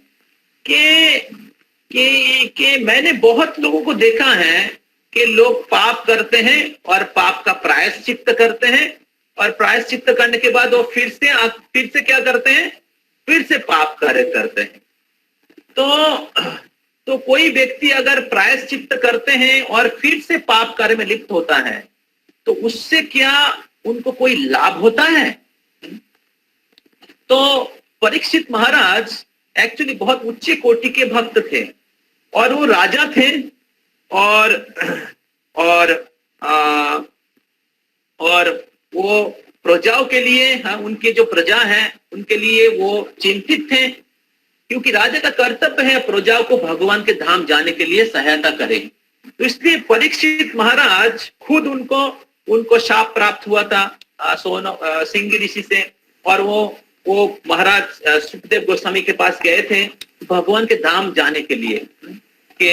कि मैंने बहुत लोगों को देखा है कि लोग पाप करते हैं और पाप का प्रायश्चित्त करते हैं, और प्रायश्चित्त करने के बाद वो फिर से क्या करते हैं? फिर से पाप कार्य करते हैं। तो कोई व्यक्ति अगर प्रायश्चित्त करते हैं और फिर से पाप कार्य में लिप्त होता है, तो उससे क्या उनको कोई लाभ होता है? तो परीक्षित महाराज एक्चुअली बहुत उच्च कोटि के भक्त थे और वो राजा थे, और वो प्रजाओं के लिए, उनके जो प्रजा है उनके लिए वो चिंतित थे क्योंकि राजा का कर्तव्य है प्रजाओं को भगवान के धाम जाने के लिए सहायता करे। तो इसलिए परीक्षित महाराज खुद उनको शाप प्राप्त हुआ था सिंह ऋषि से, और वो महाराज सुखदेव गोस्वामी के पास गए थे भगवान के धाम जाने के लिए कि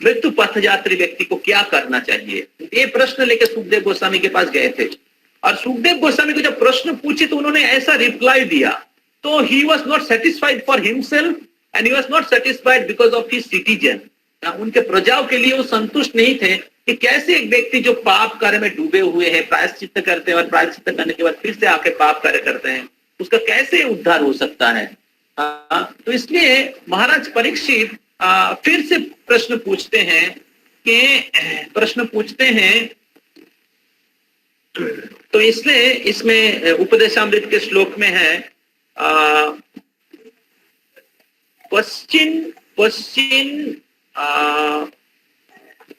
मृत्यु पथ यात्री व्यक्ति को क्या करना चाहिए। ये प्रश्न लेकर सुखदेव गोस्वामी के पास गए थे, और सुखदेव गोस्वामी को जब प्रश्न पूछे तो उन्होंने ऐसा रिप्लाई दिया, तो he was not satisfied for himself and he was not satisfied because of his citizen. उनके प्रजाओं के लिए वो संतुष्ट नहीं थे कि कैसे एक व्यक्ति जो पाप कार्य में डूबे हुए हैं प्रायश्चित्त करते हैं और प्रायश्चित्त करने के बाद फिर से आके पाप कार्य करते हैं, उसका कैसे उद्धार हो सकता है। तो इसलिए महाराज परीक्षित फिर से प्रश्न पूछते हैं तो इसलिए इसमें उपदेशामृत के श्लोक में है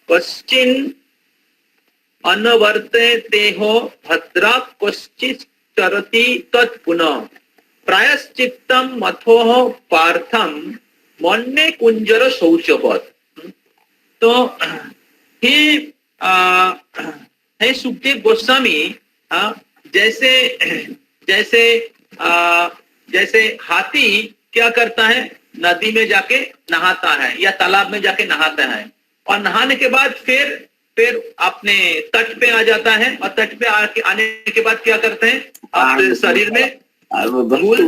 क्वश्चिन अनवर्ते तेहो भद्रा क्वश्चित् चरति तत्पुनः प्रायश्चित्तम मथोह पार्थम मन्ने कुंजर शौचवत्। तो हे सुखदेव गोस्वामी, जैसे हाथी क्या करता है, नदी में जाके नहाता है या तालाब में जाके नहाता है, और नहाने के बाद फिर अपने तट पे आ जाता है, और तट पे आने के बाद क्या करते हैं, अपने शरीर में धूल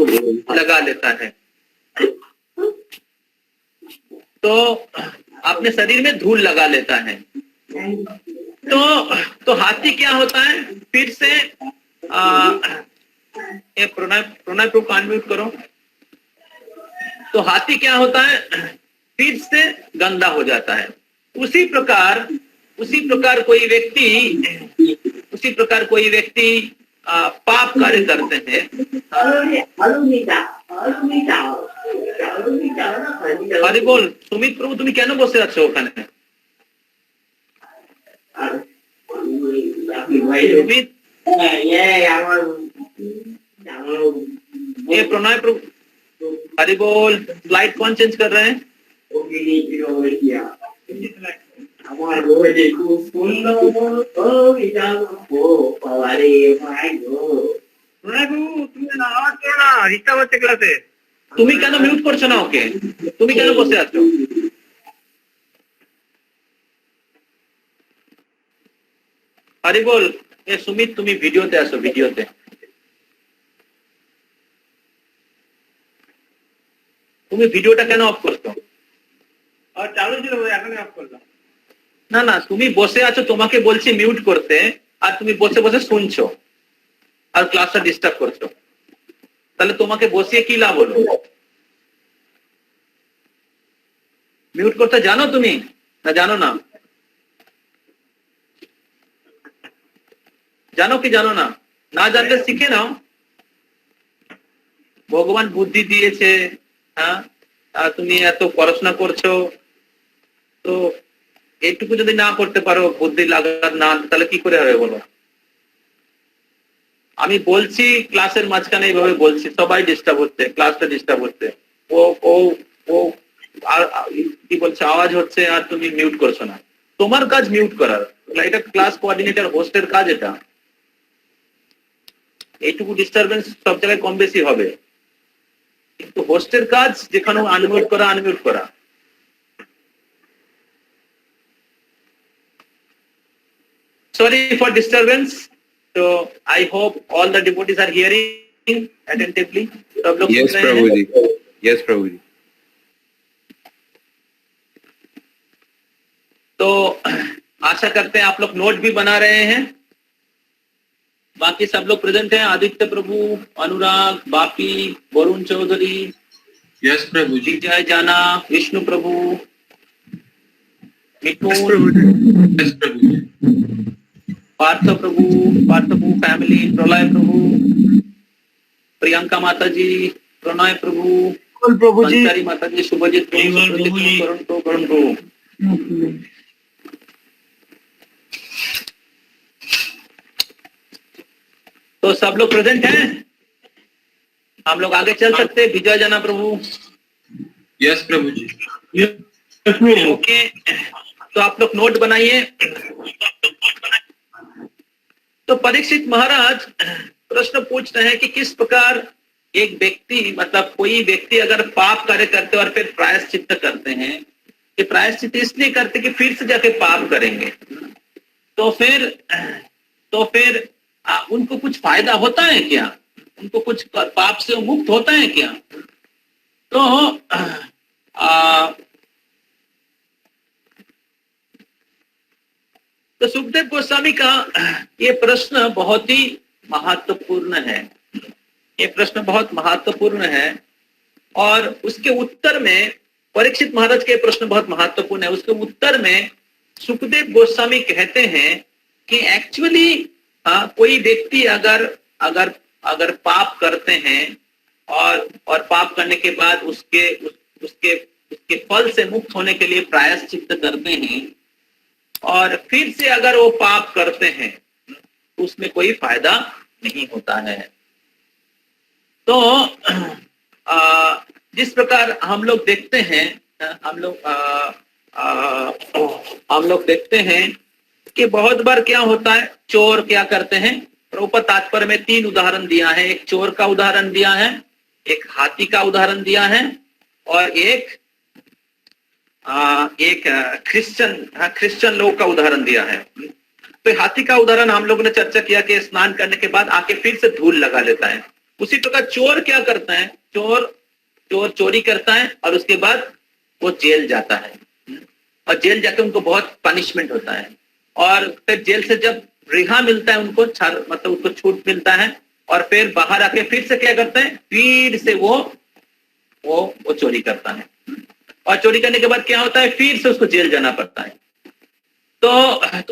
लगा लेता है। तो अपने शरीर में धूल लगा लेता है। तो हाथी क्या होता है, फिर से प्रणय को अनम्यूट करो। तो हाथी क्या होता है, फिर से गंदा हो जाता है। उसी प्रकार कोई व्यक्ति पाप कार्य करते हैं। अरे बोल सुमित प्रभु, তুমি কেন বসে আছো ওখানে? सुमित ये प्रणय प्रभु, हरि बोल। स्लाइड कौन चेंज कर रहे हैं? তুমি কেন মিউট করছো না ওকে? তুমি কেন বসে আছো? হরি বল। এ সুমিত, তুমি ভিডিওতে আসো, ভিডিওতে। তুমি ভিডিওটা কেন অফ করছো? আর চালু ছিল, এখন অফ করলাম। না না, তুমি বসে আছো, তোমাকে বলছি মিউট করতে, আর তুমি বসে বসে শুনছো আর ক্লাসটা ডিস্টার্ব করছো। তাহলে তোমাকে বসিয়ে কি লাভ হলো? মিউট করতে জানো তুমি না জানো না? জানো কি জানো না? না জানলে শিখে নাও। ভগবান বুদ্ধি দিয়েছে, হ্যাঁ, তুমি এত পড়াশোনা করছো, তো এইটুকু যদি না করতে পারো, বুদ্ধি লাগার না, তাহলে কি করে হবে বলো? আমি বলছি ক্লাসের মাঝখানে এইভাবে বলছি, সবাই ডিস্টার্ব হচ্ছে, ক্লাসটা ডিস্টার্ব হচ্ছে, ও ও ও আর কি বলছে, আওয়াজ হচ্ছে, আর তুমি মিউট করছো না। তোমার কাজ মিউট করার, এটা ক্লাস কোঅর্ডিনেটর হোস্টের কাজ। এটা এইটুকু ডিস্টারবেন্স সব জায়গায় কম বেশি হবে, কিন্তু হোস্টের কাজ যেখানে আনমিউট করা। Sorry for disturbance. So I hope all the devotees are hearing attentively. सब लोग Yes, सुन रहे हैं? Prabhu ji. Yes, Prabhu ji. तो आशा करते हैं आप लोग नोट भी बना रहे हैं। बाकी सब लोग प्रेजेंट हैं, आदित्य प्रभु, अनुराग, Bapi, Varun Chaudhary, Yes, Prabhu ji. Vijay Jana, Vishnu Prabhu, Mithun, Yes, Prabhu ji. Partha Prabhu family, Pralay Prabhu, Priyanka माता जी, प्रणय प्रभु, प्रभु जी, पंचारी माता जी, शुभजीत प्रभु, करुण प्रभु। तो सब लोग प्रेजेंट हैं? हम लोग आगे चल सकते हैं। विजय जना प्रभु। यस प्रभु जी। ओके, तो आप लोग नोट बनाइए। तो परीक्षित महाराज प्रश्न पूछ रहे हैं कि किस प्रकार एक व्यक्ति, मतलब कोई व्यक्ति अगर पाप कार्य करते और फिर प्रायश्चित्त करते हैं, कि प्रायश्चित्त इसलिए करते कि फिर से जाके पाप करेंगे, तो फिर उनको कुछ फायदा होता है क्या? उनको कुछ पाप से मुक्त होता है क्या? तो तो सुखदेव गोस्वामी का ये प्रश्न बहुत ही महत्वपूर्ण है। ये प्रश्न बहुत महत्वपूर्ण है और उसके उत्तर में, परीक्षित महाराज के प्रश्न बहुत महत्वपूर्ण है, उसके उत्तर में सुखदेव गोस्वामी कहते हैं कि एक्चुअली कोई व्यक्ति अगर अगर अगर पाप करते हैं और पाप करने के बाद उसके फल से मुक्त होने के लिए प्रायश्चित्त करते हैं और फिर से अगर वो पाप करते हैं तो उसमें कोई फायदा नहीं होता है। तो जिस प्रकार हम लोग देखते हैं, हम लोग देखते हैं कि बहुत बार क्या होता है, चोर क्या करते हैं। प्रभुपाद तात्पर्य में 3 उदाहरण दिया है। एक चोर का उदाहरण दिया है, एक हाथी का उदाहरण दिया है और एक क्रिश्चियन लोग का उदाहरण दिया है। तो हाथी का उदाहरण हम लोगों ने चर्चा किया कि स्नान करने के बाद आके फिर से धूल लगा लेता है। उसी प्रकार चोर क्या करता है, चोर चोरी करता है और उसके बाद वो जेल जाता है और जेल जाके उनको बहुत पनिशमेंट होता है और फिर जेल से जब रिहा मिलता है उनको, मतलब उसको छूट मिलता है और फिर बाहर आके फिर से क्या करते हैं, फिर से वो चोरी करता है और चोरी करने के बाद क्या होता है, फिर से उसको जेल जाना पड़ता है। तो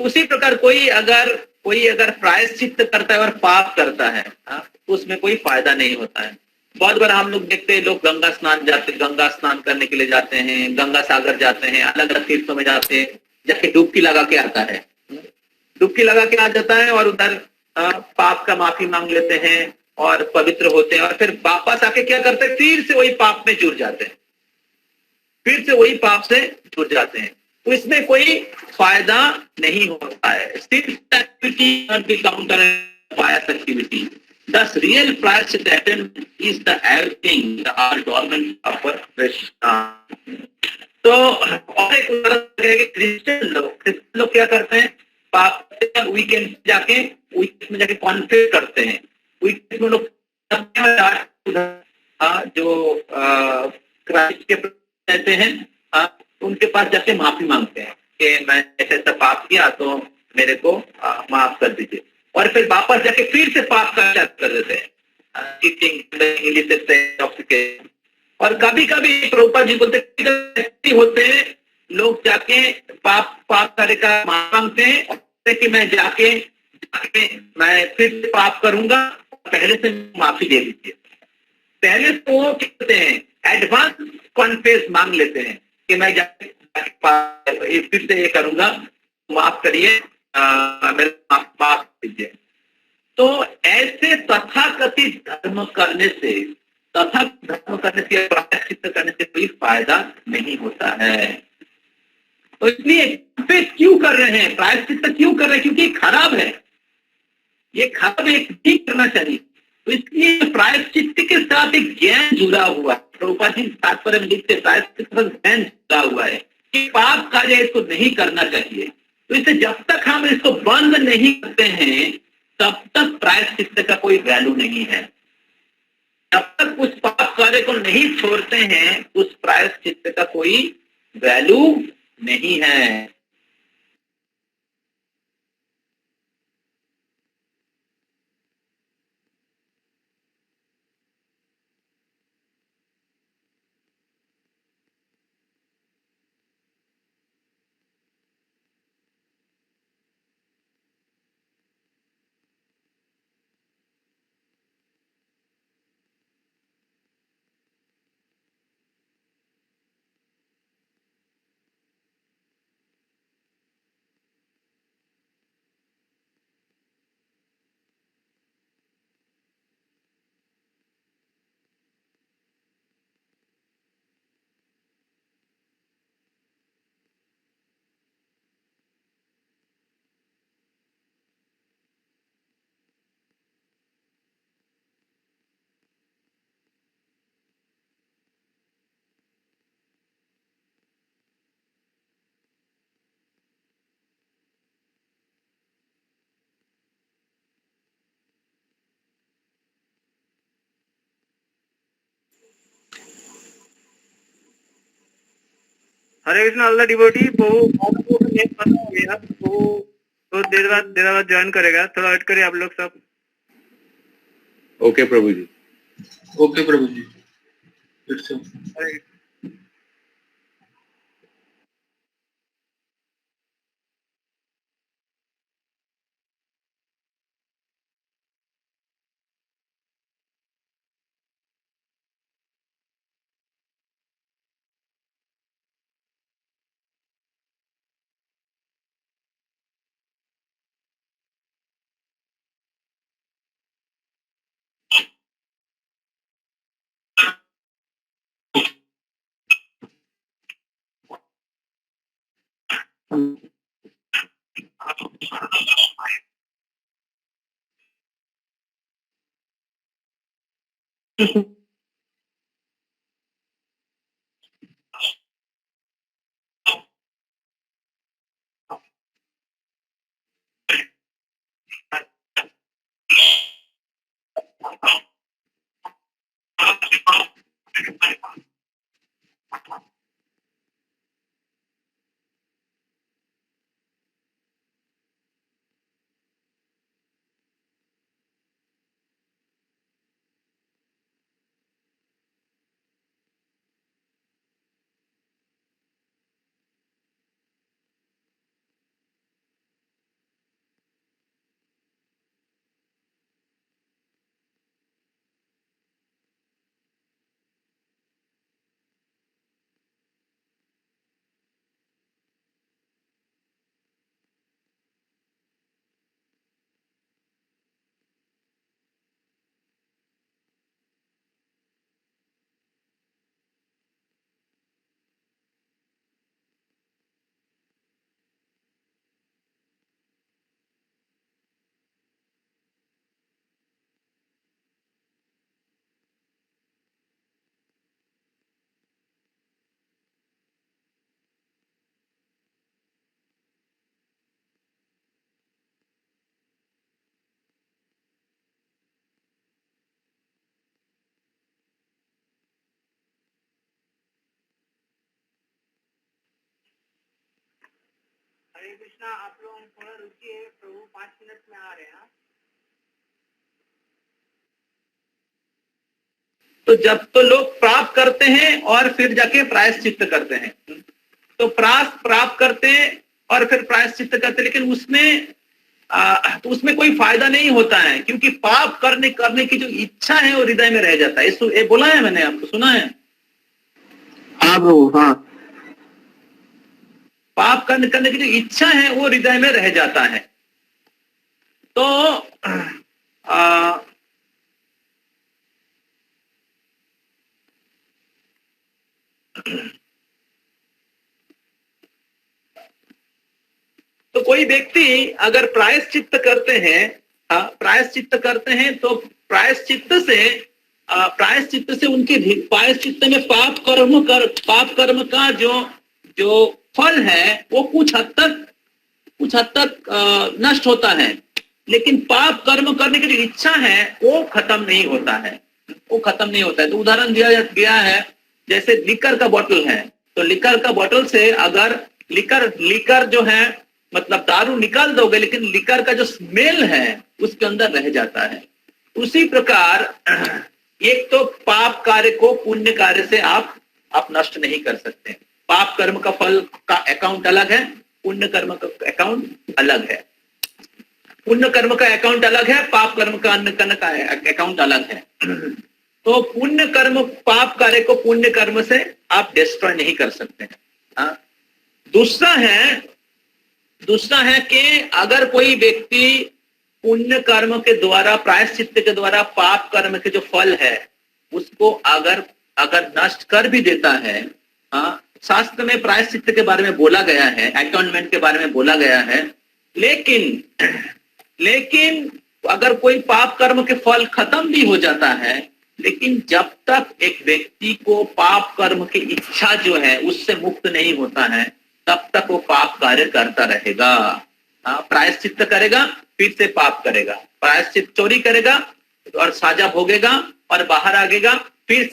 उसी प्रकार कोई अगर प्रायश्चित्त करता है और पाप करता है, तो उसमें कोई फायदा नहीं होता है। बहुत बार हम लोग देखते हैं, लोग गंगा स्नान करने के लिए जाते हैं, गंगा सागर जाते हैं, अलग अलग तीर्थों में जाते हैं, जाके डुबकी लगा के आता है, डुबकी लगा के आ जाता है और उधर पाप का माफी मांग लेते हैं और पवित्र होते हैं और फिर वापस आके क्या करते हैं, फिर से वही पाप में जुड़ जाते हैं, फिर से वही पाप से जुड़ जाते हैं। तो इसमें कोई फायदा नहीं होता है। Activity Thus, real प्रायश्चित्त is the everything the all dormant upper Krishna. तो और एक उदाहरण है कि क्रिश्चियन लोग क्या करते हैं, पाप वीकेंड में जाके कॉन्फेस करते हैं। वीकेंड में लोग जो क्राइस्ट के रहते हैं, उनके पास जाके माफी मांगते हैं कि मैं ऐसा पाप किया तो मेरे को माफ कर दीजिए, और फिर वापस जाके फिर से पाप कर देते हैं, और कभी कभी प्रभुपाद जी बोलते होते हैं, लोग जाके पाप करे का मांगते हैं कि मैं जाके मैं फिर से पाप करूंगा, पहले से माफी दे दीजिए। पहले तो वो कहते हैं, एडवांस कॉन्फेस मांग लेते हैं कि मैं जाके फिर से ये करूंगा, माफ करिए, मेरे माफ कीजिए। तो ऐसे तथाकथित धर्म करने से प्रायश्चित्त करने से कोई फायदा नहीं होता है। तो इसलिए क्यों कर रहे हैं, प्रायश्चित्त क्यों कर रहे हैं, क्योंकि खराब है, ये खराब है, ठीक करना चाहिए। तो इसलिए प्रायश्चित्त के साथ एक ज्ञान जुड़ा हुआ है। प्रभुपाद जी तात्पर्य में लिखते, प्रायश्चित्त के साथ ज्ञान जुड़ा हुआ है कि पाप कार्य इसको नहीं करना चाहिए। तो इससे जब तक हम इसको बंद नहीं करते हैं तब तक प्रायश्चित्त का कोई वैल्यू नहीं है। जब तक उस पाप कार्य को नहीं छोड़ते हैं उस प्रायश्चित्त का कोई वैल्यू नहीं है। हरे कृष्ण अल्लाह डिवोटी प्रभु नेम पता हो गया तो देर बाद ज्वाइन करेगा, थोड़ा वेट करिए आप लोग सब। ओके प्रभु जी। ओके प्रभु जी। फिर से हरे कृष्ण। हरे कृष्णा, आप लोग थोड़ा रुकिए, प्रभु 5 मिनट में आ रहे हैं। तो जब तो लोग प्राप्त करते हैं और फिर जाके प्रायश्चित्त करते हैं, तो प्राप्त करते हैं और फिर प्रायश्चित्त करते हैं, लेकिन तो उसमें कोई फायदा नहीं होता है, क्योंकि पाप करने की जो इच्छा है वो हृदय में रह जाता है। ये बोला है मैंने, आपको सुना है? हाँ प्रभु, हाँ। पाप करने की जो इच्छा है वो हृदय में रह जाता है। तो तो कोई व्यक्ति अगर प्रायश्चित्त करते हैं तो प्रायश्चित्त से उनके प्रायश्चित्त में पाप कर्म का जो फल है वो कुछ हद तक नष्ट होता है, लेकिन पाप कर्म करने की जो इच्छा है वो खत्म नहीं होता है, तो उदाहरण दिया गया है, जैसे लिकर का बोतल है, तो लिकर का बोतल से अगर लिकर जो है मतलब दारू निकाल दोगे, लेकिन लिकर का जो स्मेल है उसके अंदर रह जाता है। उसी प्रकार एक तो पाप कार्य को पुण्य कार्य से आप नष्ट नहीं कर सकते। पाप कर्म का फल का अकाउंट अलग है, पुण्य कर्म का अकाउंट अलग है। पुण्य कर्म का अकाउंट अलग है, पाप कर्म का अकाउंट अलग है। तो पुण्य कर्म, पाप कार्य को पुण्य कर्म से आप डिस्ट्रॉय नहीं कर सकते हैं। दूसरा है कि अगर कोई व्यक्ति पुण्य कर्म के द्वारा, प्रायश्चित्त के द्वारा पाप कर्म के जो फल है उसको अगर नष्ट कर भी देता है, शास्त्र में प्रायश्चित्त के बारे में बोला गया है, अटॉनमेंट के बारे में बोला गया है, लेकिन अगर कोई पाप कर्म के फल खत्म भी हो जाता है, लेकिन जब तक एक व्यक्ति को पाप कर्म की इच्छा जो है उससे मुक्त नहीं होता है, तब तक वो पाप कार्य करता रहेगा। प्रायश्चित्त करेगा, फिर से पाप करेगा, प्रायश्चित्त चोरी करेगा और साजा भोगेगा और बाहर आगेगा, फिर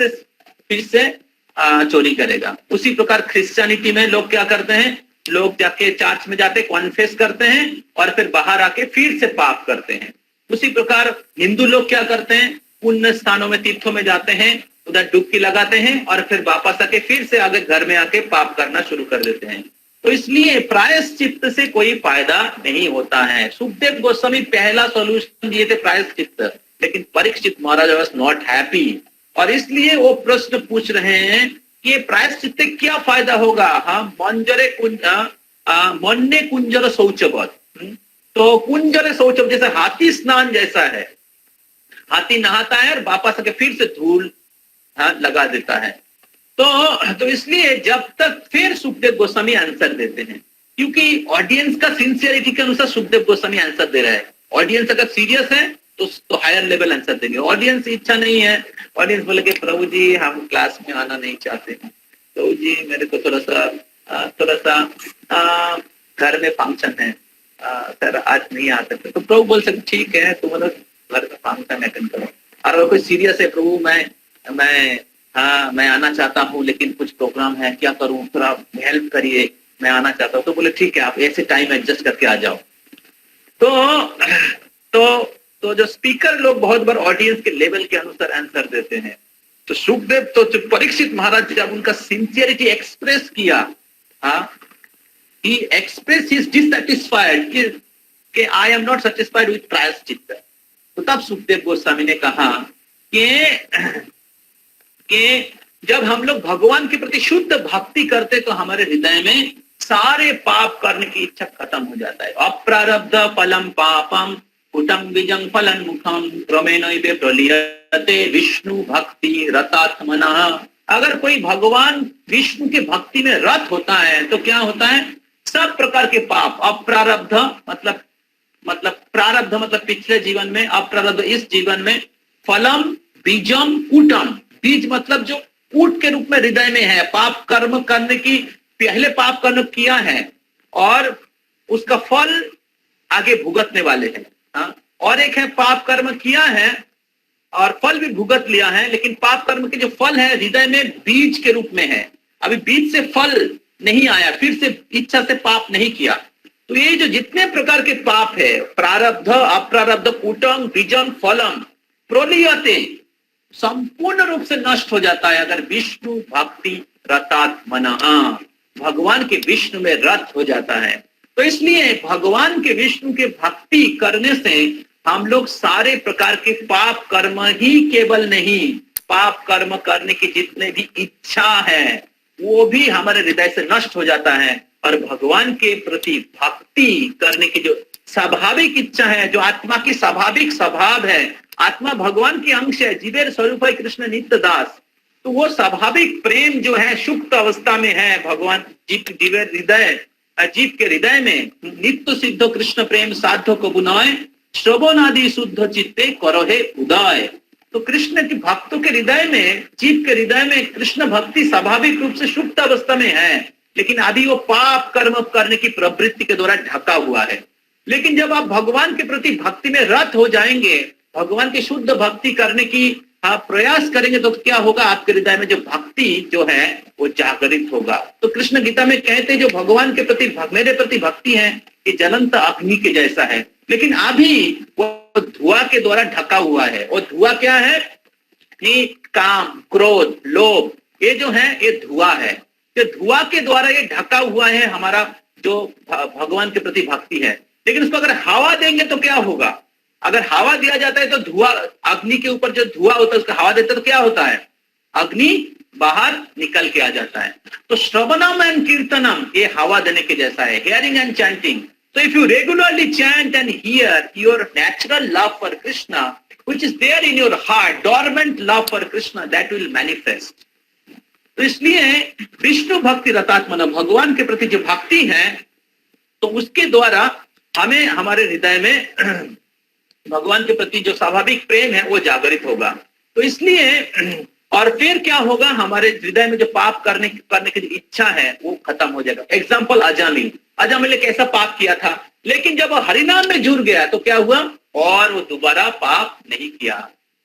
से चोरी करेगा। उसी प्रकार क्रिश्चियनिटी में लोग क्या करते हैं, लोग जाके चर्च में जाते कॉन्फेस करते हैं और फिर बाहर आके फिर से पाप करते हैं। उसी प्रकार हिंदू लोग क्या करते हैं, पुण्य स्थानों में तीर्थों में जाते हैं, उधर डुबकी लगाते हैं और फिर वापस आके फिर से आगे घर में आके पाप करना शुरू कर देते हैं। तो इसलिए प्रायश्चित्त से कोई फायदा नहीं होता है। सुखदेव गोस्वामी पहला सॉल्यूशन दिए थे प्रायश्चित्त, लेकिन परीक्षित महाराज वाज नॉट हैप्पी और इसलिए वो प्रश्न पूछ रहे हैं कि ये प्रायश्चित्त से क्या फायदा होगा। हाँ, मन्ने कुंजर शौचवत, तो कुंजर शौचव जैसे हाथी स्नान जैसा है, हाथी नहाता है और वापस आके फिर से धूल लगा देता है। तो इसलिए जब तक फिर सुखदेव गोस्वामी आंसर देते हैं, क्योंकि ऑडियंस का सिंसियरिटी के अनुसार सुखदेव गोस्वामी आंसर दे रहा है। ऑडियंस अगर सीरियस है तो हायर लेवल आंसर देंगे। ऑडियंस इच्छा नहीं है, ऑडियंस बोले कि प्रभु जी हम क्लास में आना नहीं चाहते हैं, प्रभु जी मेरे को थोड़ा सा घर में फंक्शन है, सर आज नहीं आ सकते। तो प्रभु बोल सकते ठीक है, तुम घर का फंक्शन अटेंड करो। और अगर कोई सीरियस है, प्रभु मैं आना चाहता हूँ लेकिन कुछ प्रोग्राम है, क्या करूँ, थोड़ा हेल्प करिए, मैं आना चाहता हूँ। तो बोले ठीक है, आप ऐसे टाइम एडजस्ट करके आ जाओ। तो जो स्पीकर लोग बहुत बार ऑडियंस के लेवल के अनुसार आंसर देते हैं। तो सुखदेव तो परीक्षित महाराज जब उनका सिंसियरिटी एक्सप्रेस किया, he expressed his dissatisfied कि I am not satisfied with प्रायश्चित्त, तो तब सुखदेव गोस्वामी ने कहा कि जब हम लोग भगवान के प्रति शुद्ध भक्ति करते तो हमारे हृदय में सारे पाप करने की इच्छा खत्म हो जाता है। अप्रारब्ध फलम पापम कुटम बीजं फलन मुखम क्रमेण प्रलीयते विष्णु भक्ति रतात्मना। अगर कोई भगवान विष्णु के भक्ति में रत होता है तो क्या होता है, सब प्रकार के पाप, अप्रारब्ध मतलब प्रारब्ध मतलब पिछले जीवन में, अप्रारब्ध इस जीवन में, फलम बीजम कूटम, बीज मतलब जो कूट के रूप में हृदय में है, पाप कर्म करने की पहले पाप कर्म किया है और उसका फल आगे भुगतने वाले हैं। और एक है पाप कर्म किया है और फल भी भुगत लिया है, लेकिन पाप कर्म के जो फल है हृदय में बीज के रूप में है, अभी बीज से फल नहीं आया, फिर से इच्छा से पाप नहीं किया। तो ये जो जितने प्रकार के पाप है, प्रारब्ध अप्रारब्ध कूटम बीजम फलम प्रोलीयते, संपूर्ण रूप से नष्ट हो जाता है अगर विष्णु भक्ति रतात्मना, भगवान के विष्णु में रत हो जाता है। तो इसलिए भगवान के विष्णु के भक्ति करने से हम लोग सारे प्रकार के पाप कर्म ही केवल नहीं, पाप कर्म करने की जितने भी इच्छा है वो भी हमारे हृदय से नष्ट हो जाता है और भगवान के प्रति भक्ति करने की जो स्वाभाविक इच्छा है, जो आत्मा की स्वाभाविक स्वभाव है, आत्मा भगवान की अंश है, जीवेर स्वरूप है कृष्ण नित्य दास, तो वो स्वाभाविक प्रेम जो है सुप्त अवस्था में है भगवान जीवेर हृदय, जीव के हृदय में नित्य सिद्ध कृष्ण प्रेम साध्य को बुनाए श्रवणादि शुद्ध चित्ते करो हे उदय। तो कृष्ण के भक्तों के हृदय में, जीव के हृदय में कृष्ण भक्ति स्वाभाविक रूप से सुप्त अवस्था में है, लेकिन अभी वो पाप कर्म करने की प्रवृत्ति के द्वारा ढका हुआ है। लेकिन जब आप भगवान के प्रति भक्ति में रत हो जाएंगे, भगवान की शुद्ध भक्ति करने की आप प्रयास करेंगे, तो क्या होगा, आपके हृदय में जो भक्ति जो है वो जागृत होगा। तो कृष्ण गीता में कहते हैं जो भगवान के प्रति मेरे प्रति भक्ति है ये जलंत अग्नि के जैसा है, लेकिन अभी वो धुआं के द्वारा ढका हुआ है। और धुआं क्या है कि काम, क्रोध, लोभ, ये जो है ये धुआं है। तो धुआं के द्वारा ये ढका हुआ है हमारा जो भगवान के प्रति भक्ति है। लेकिन उसको अगर हवा देंगे तो क्या होगा, अगर हवा दिया जाता है तो धुआं, अग्नि के ऊपर जो धुआं होता है उसका हवा देते तो क्या होता है, अग्नि बाहर निकल के आ जाता है। तो श्रवणम एंड कीर्तनम ये हवा देने के जैसा है, hearing and chanting. So if you regularly chant and hear, your natural love for Krishna, which is there in your heart, dormant love for Krishna, that will manifest. तो इसलिए विष्णु भक्ति रतात्मना, भगवान के प्रति जो भक्ति है तो उसके द्वारा हमें हमारे हृदय में भगवान के प्रति जो स्वाभाविक प्रेम है वो जागृत होगा। तो इसलिए और फिर क्या होगा, हमारे हृदय में जो पाप करने की जो इच्छा है वो खत्म हो जाएगा। एग्जाम्पल अजामिल ने कैसा पाप किया था, लेकिन जब वो हरिनाम में जुड़ गया तो क्या हुआ, और वो दोबारा पाप नहीं किया।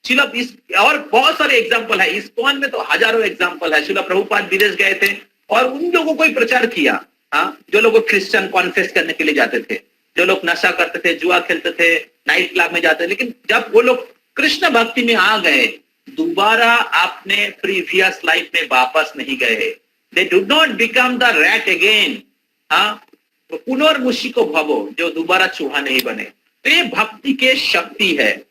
और बहुत सारे एग्जाम्पल है, इस्कॉन में तो हजारों एग्जाम्पल है। शिला प्रभुपाद विदेश गए थे और उन लोगों को ही प्रचार किया, हाँ, जो लोग क्रिश्चियन कॉन्फेस करने के लिए जाते थे, जो लोग नशा करते थे, जुआ खेलते थे, नाइट क्लब में जाते थे, लेकिन जब वो लोग कृष्ण भक्ति में आ गए, दोबारा अपने प्रीवियस लाइफ में वापस नहीं गए। They did not become the rat again, हाँ, पुनर्मुषी को भवो, जो दोबारा चूहा नहीं बने। तो ये भक्ति के शक्ति है।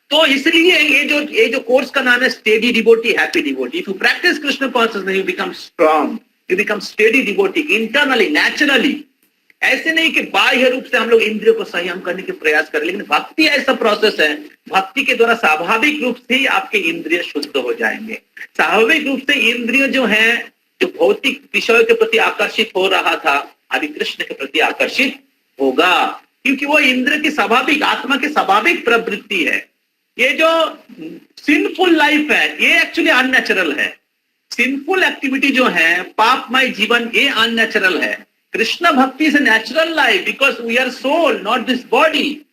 तो इसलिए ये जो कोर्स का नाम है steady devotee, happy devotee. If you practice Krishna consciousness, you become strong, you become steady devotee internally, naturally. ऐसे नहीं कि बाह्य रूप से हम लोग इंद्रियों को संयम करने के प्रयास करें, लेकिन भक्ति ऐसा प्रोसेस है, भक्ति के द्वारा स्वाभाविक रूप से ही आपके इंद्रिय शुद्ध हो जाएंगे। स्वाभाविक रूप से इंद्रिय जो है, जो भौतिक विषयों के प्रति आकर्षित हो रहा था, अभी कृष्ण के प्रति आकर्षित होगा, क्योंकि वो इंद्र की स्वाभाविक, आत्मा की स्वाभाविक प्रवृत्ति है। ये जो सिंफुल लाइफ है, ये एक्चुअली अननेचुरल है। सिंफुल एक्टिविटी जो है, पापमय जीवन, ये अननेचुरल है। Krishna bhakti is natural life because we are soul, not this body.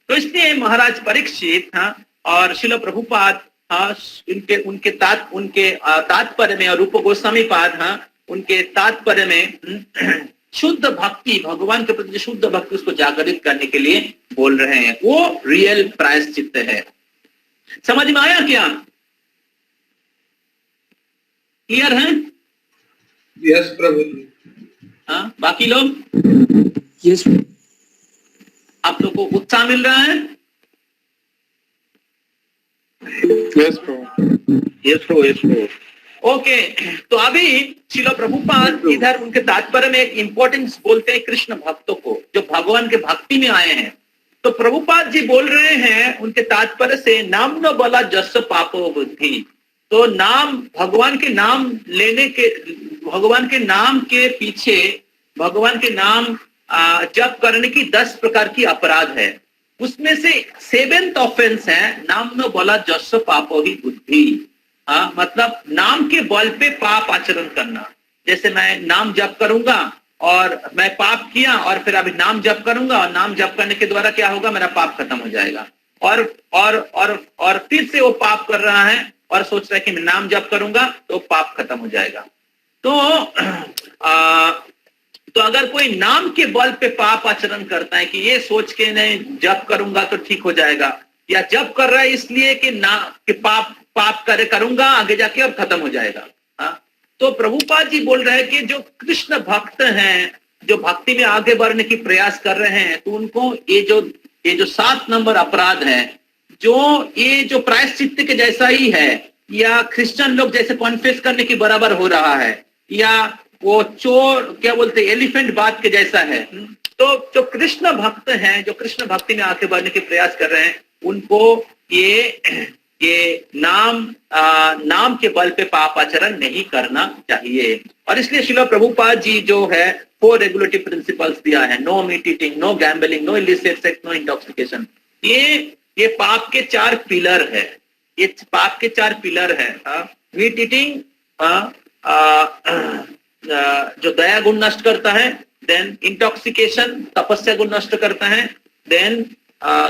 तो इसलिए महाराज परीक्षित, हाँ, और शिल प्रभुपाद, हाँ, उनके तात्पर्य में, और रूप गोस्वामी पाद, हाँ, उनके तात्पर्य में शुद्ध भक्ति, भगवान के प्रति शुद्ध भक्ति, उसको जागृत करने के लिए बोल रहे हैं। वो रियल प्रायश्चित्त है। समझ में आया क्या? क्लियर है? यस प्रभु जी। हाँ, बाकी लोग, Yes. आप लोग को उत्साह मिल रहा है? यस प्रभु। यस प्रभु। ओके, तो अभी शिला प्रभुपाद इधर उनके तात्पर्य में एक इंपॉर्टेंस बोलते हैं कृष्ण भक्तों को, जो भगवान के भक्ति में आए हैं। तो प्रभुपाद जी बोल रहे हैं उनके तात्पर्य से, नाम न बला जस पापो बुद्धि। तो नाम, भगवान के नाम लेने के, भगवान के नाम के पीछे, भगवान के नाम जप करने की 10 प्रकार की अपराध है। उसमें से 7th ऑफेंस है नाम न बला जस पापो ही बुद्धि। हाँ, मतलब नाम के बल पे पाप आचरण करना। जैसे मैं नाम जप करूंगा और मैं पाप किया, और फिर अभी नाम जप करूंगा, और नाम जप करने के द्वारा क्या होगा, मेरा पाप खत्म हो जाएगा। और फिर से वो पाप कर रहा है और सोच रहा है कि मैं नाम जप करूंगा तो पाप खत्म हो जाएगा। तो अगर कोई नाम के बल पे पाप आचरण करता है कि ये सोच के नहीं जप करूंगा तो ठीक हो जाएगा, या जप कर रहा है इसलिए कि पाप करूंगा आगे जाके और खत्म हो जाएगा, हाँ, तो प्रभुपाद जी बोल रहे हैं कि जो कृष्ण भक्त हैं, जो भक्ति में आगे बढ़ने की प्रयास कर रहे हैं, तो उनको ये जो 7 नंबर अपराध है, ये जो प्रायश्चित्त के जैसा ही है, या क्रिश्चियन लोग जैसे कॉन्फेस करने के बराबर हो रहा है, या वो चोर क्या बोलते एलिफेंट बात के जैसा है। तो जो कृष्ण भक्त हैं, जो कृष्ण भक्ति में आगे बढ़ने के प्रयास कर रहे हैं, उनको ये नाम के बल पे पाप आचरण नहीं करना चाहिए। और इसलिए शिला प्रभुपाद जी जो है 4 रेगुलेटरी प्रिंसिपल्स दिया है। No meat eating, no gambling, no illicit sex, no intoxication. ये पाप के 4 पिलर है। ये पाप के 4 पिलर है। मीट ईटिंग जो दया गुण नष्ट करता है, देन इंटॉक्सिकेशन तपस्या गुण नष्ट करता है, देन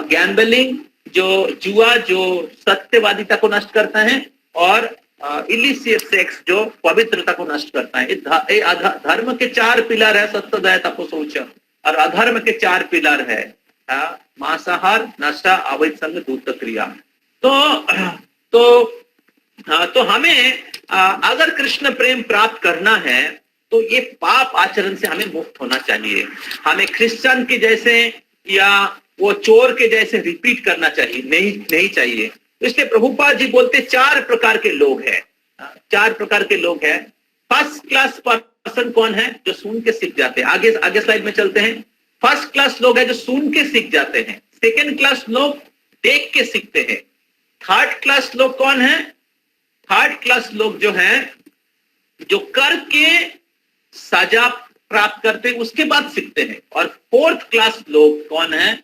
गैम्बलिंग जो जुआ, जो सत्यवादिता को नष्ट करता है, और इलिसिट सेक्स जो पवित्रता को नष्ट करता है। धर्म के 4 पिलर है, सत्य दया तप शौच, और अधर्म के 4 पिलर है, मांसाहार, नशा, अवैध संग, दूत क्रिया। तो हमें अगर कृष्ण प्रेम प्राप्त करना है तो ये पाप आचरण से हमें मुक्त होना चाहिए। हमें क्रिश्चियन के जैसे या वो चोर के जैसे रिपीट करना चाहिए नहीं चाहिए। तो इसलिए प्रभुपाद जी बोलते 4 प्रकार के लोग हैं। 4 प्रकार के लोग हैं। फर्स्ट क्लास पर्सन कौन है? जो सुन के सीख जाते हैं। आगे स्लाइड में चलते हैं। फर्स्ट क्लास लोग हैं जो सुन के सीख जाते हैं। सेकेंड क्लास लोग देख के सीखते हैं। थर्ड क्लास लोग कौन है? थर्ड क्लास लोग जो हैं जो करके सजा प्राप्त करते हैं उसके बाद सीखते हैं। और फोर्थ क्लास लोग कौन है?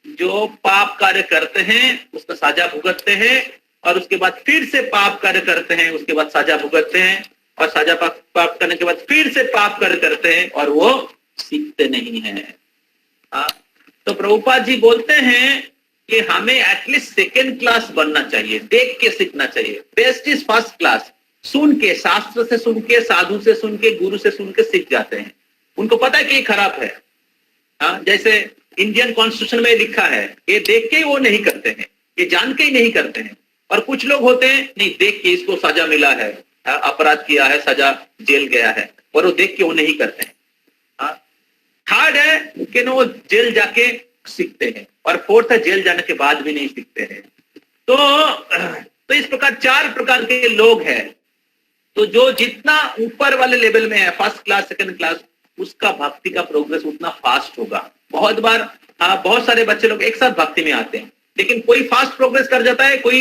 जो पाप कार्य करते हैं, उसका सजा भुगतते हैं, और उसके बाद फिर से पाप कार्य करते हैं, उसके बाद सजा भुगतते हैं, और सजा प्राप्त करने के बाद फिर से पाप कार्य करते हैं, और वो सीखते नहीं हैं। तो प्रभुपाद जी बोलते हैं कि हमें एटलीस्ट सेकेंड क्लास बनना चाहिए, देख के सीखना चाहिए। Best is first class. सुन के, शास्त्र से सुन के, साधु से सुन के, गुरु से सुन के सीख जाते हैं। उनको पता है कि ये खराब है। जैसे इंडियन कॉन्स्टिट्यूशन में लिखा है, ये देख के ही वो नहीं करते हैं, ये जान के ही नहीं करते हैं। और कुछ लोग होते हैं, नहीं देख के इसको सजा मिला है, अपराध किया है, सजा, जेल गया है, और वो देख के वो नहीं करते हैं। थर्ड है कि वो जेल जाके सीखते हैं, और फोर्थ है जेल जाने के बाद भी नहीं सीखते हैं। तो इस प्रकार 4 प्रकार के लोग हैं। तो जो जितना ऊपर वाले लेवल में है, फर्स्ट क्लास, सेकंड क्लास, उसका भक्ति का प्रोग्रेस उतना फास्ट होगा। बहुत बार बहुत सारे बच्चे लोग एक साथ भक्ति में आते हैं, लेकिन कोई फास्ट प्रोग्रेस कर जाता है, कोई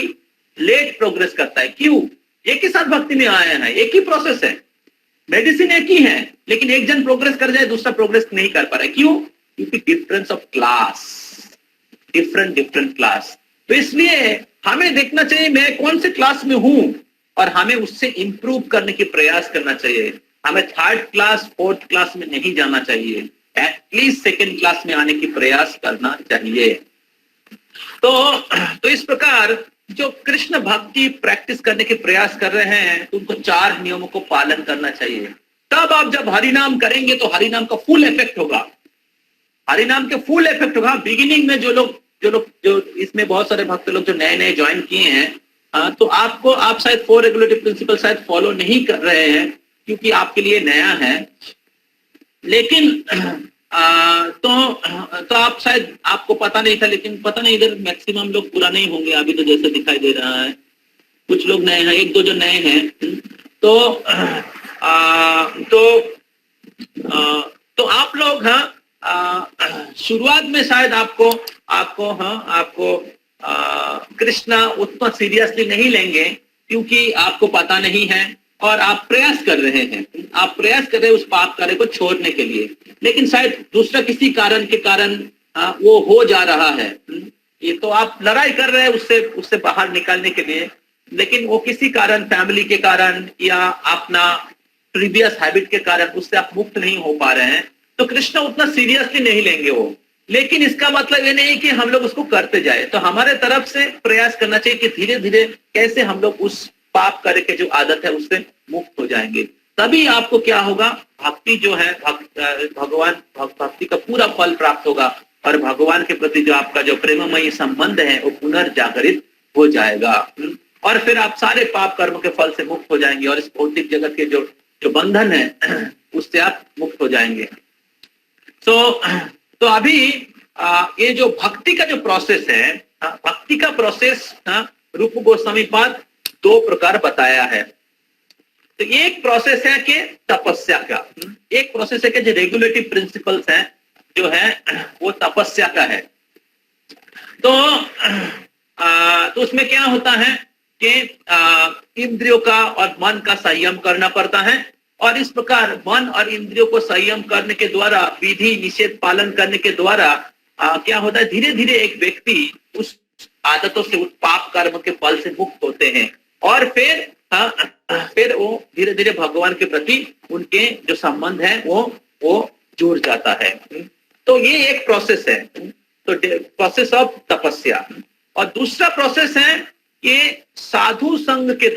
लेट प्रोग्रेस करता है। क्यों? एक ही साथ भक्ति में आए हैं, एक ही प्रोसेस है, मेडिसिन एक ही है, लेकिन एक जन प्रोग्रेस कर जाए, दूसरा प्रोग्रेस नहीं कर पा रहा है। क्यों? क्योंकि difference of class, different class. तो इसलिए हमें देखना चाहिए मैं कौन से क्लास में हूं, और हमें उससे इंप्रूव करने की प्रयास करना चाहिए। हमें थर्ड क्लास, फोर्थ क्लास में नहीं जाना चाहिए, एटलीस्ट सेकेंड क्लास में आने की प्रयास करना चाहिए। तो इस प्रकार जो कृष्ण भक्ति प्रैक्टिस करने के प्रयास कर रहे हैं, तो उनको 4 नियमों को पालन करना चाहिए। तब आप जब हरिनाम करेंगे तो हरिनाम का फुल इफेक्ट होगा, हरिनाम के फुल इफेक्ट होगा। बिगिनिंग में जो इसमें बहुत सारे भक्त लोग जो नए ज्वाइन किए हैं, तो आप शायद 4 रेगुलेटरी प्रिंसिपल शायद फॉलो नहीं कर रहे हैं, क्योंकि आपके लिए नया है। लेकिन तो आप शायद, आपको पता नहीं था, लेकिन पता नहीं इधर मैक्सिमम लोग पुराने ही होंगे अभी, तो जैसे दिखाई दे रहा है। कुछ लोग नए हैं, 1-2 जो नए हैं। तो आप लोग शुरुआत में शायद आपको कृष्णा उतना सीरियसली नहीं लेंगे, क्योंकि आपको पता नहीं है और आप प्रयास कर रहे हैं, उस पाप कार्य को छोड़ने के लिए। लेकिन शायद दूसरा किसी कारण के कारण वो हो जा रहा है। ये तो आप लड़ाई कर रहे हैं उससे बाहर निकालने के लिए, लेकिन वो किसी कारण, फैमिली के कारण या अपना प्रीवियस हैबिट के कारण उससे आप मुक्त नहीं हो पा रहे हैं। तो कृष्ण उतना सीरियसली नहीं लेंगे वो। लेकिन इसका मतलब ये नहीं कि हम लोग उसको करते जाए। तो हमारे तरफ से प्रयास करना चाहिए कि धीरे धीरे कैसे हम लोग उस पाप कार्य के जो आदत है उससे मुक्त हो जाएंगे। तभी आपको क्या होगा, भक्ति जो है, भक्ति का पूरा फल प्राप्त होगा, और भगवान के प्रति जो आपका जो प्रेममयी संबंध है वो पुनर्जागरित हो जाएगा, और फिर आप सारे पाप कर्म के फल से मुक्त हो जाएंगे, और इस भौतिक जगत के जो बंधन है उससे आप मुक्त हो जाएंगे। तो अभी ये जो भक्ति का जो प्रोसेस है, भक्ति का प्रोसेस रूप गोस्वामी पाद 2 प्रकार बताया है। तो एक प्रोसेस है कि तपस्या का, एक प्रोसेस है कि जो रेगुलेटिव प्रिंसिपल्स हैं जो है वो तपस्या का है। तो उसमें क्या होता है कि इंद्रियों का और मन का संयम करना पड़ता है, और इस प्रकार मन और इंद्रियों को संयम करने के द्वारा, विधि निषेध पालन करने के द्वारा क्या होता है, धीरे धीरे एक व्यक्ति उस आदतों से, उस पाप कर्म के फल से मुक्त होते हैं, और फिर वो धीरे धीरे भगवान के प्रति उनके जो संबंध है वो जुड़ जाता है। तो ये एक प्रोसेस है, तो प्रोसेस ऑफ तपस्या। और दूसरा प्रोसेस है कि साधु संघ के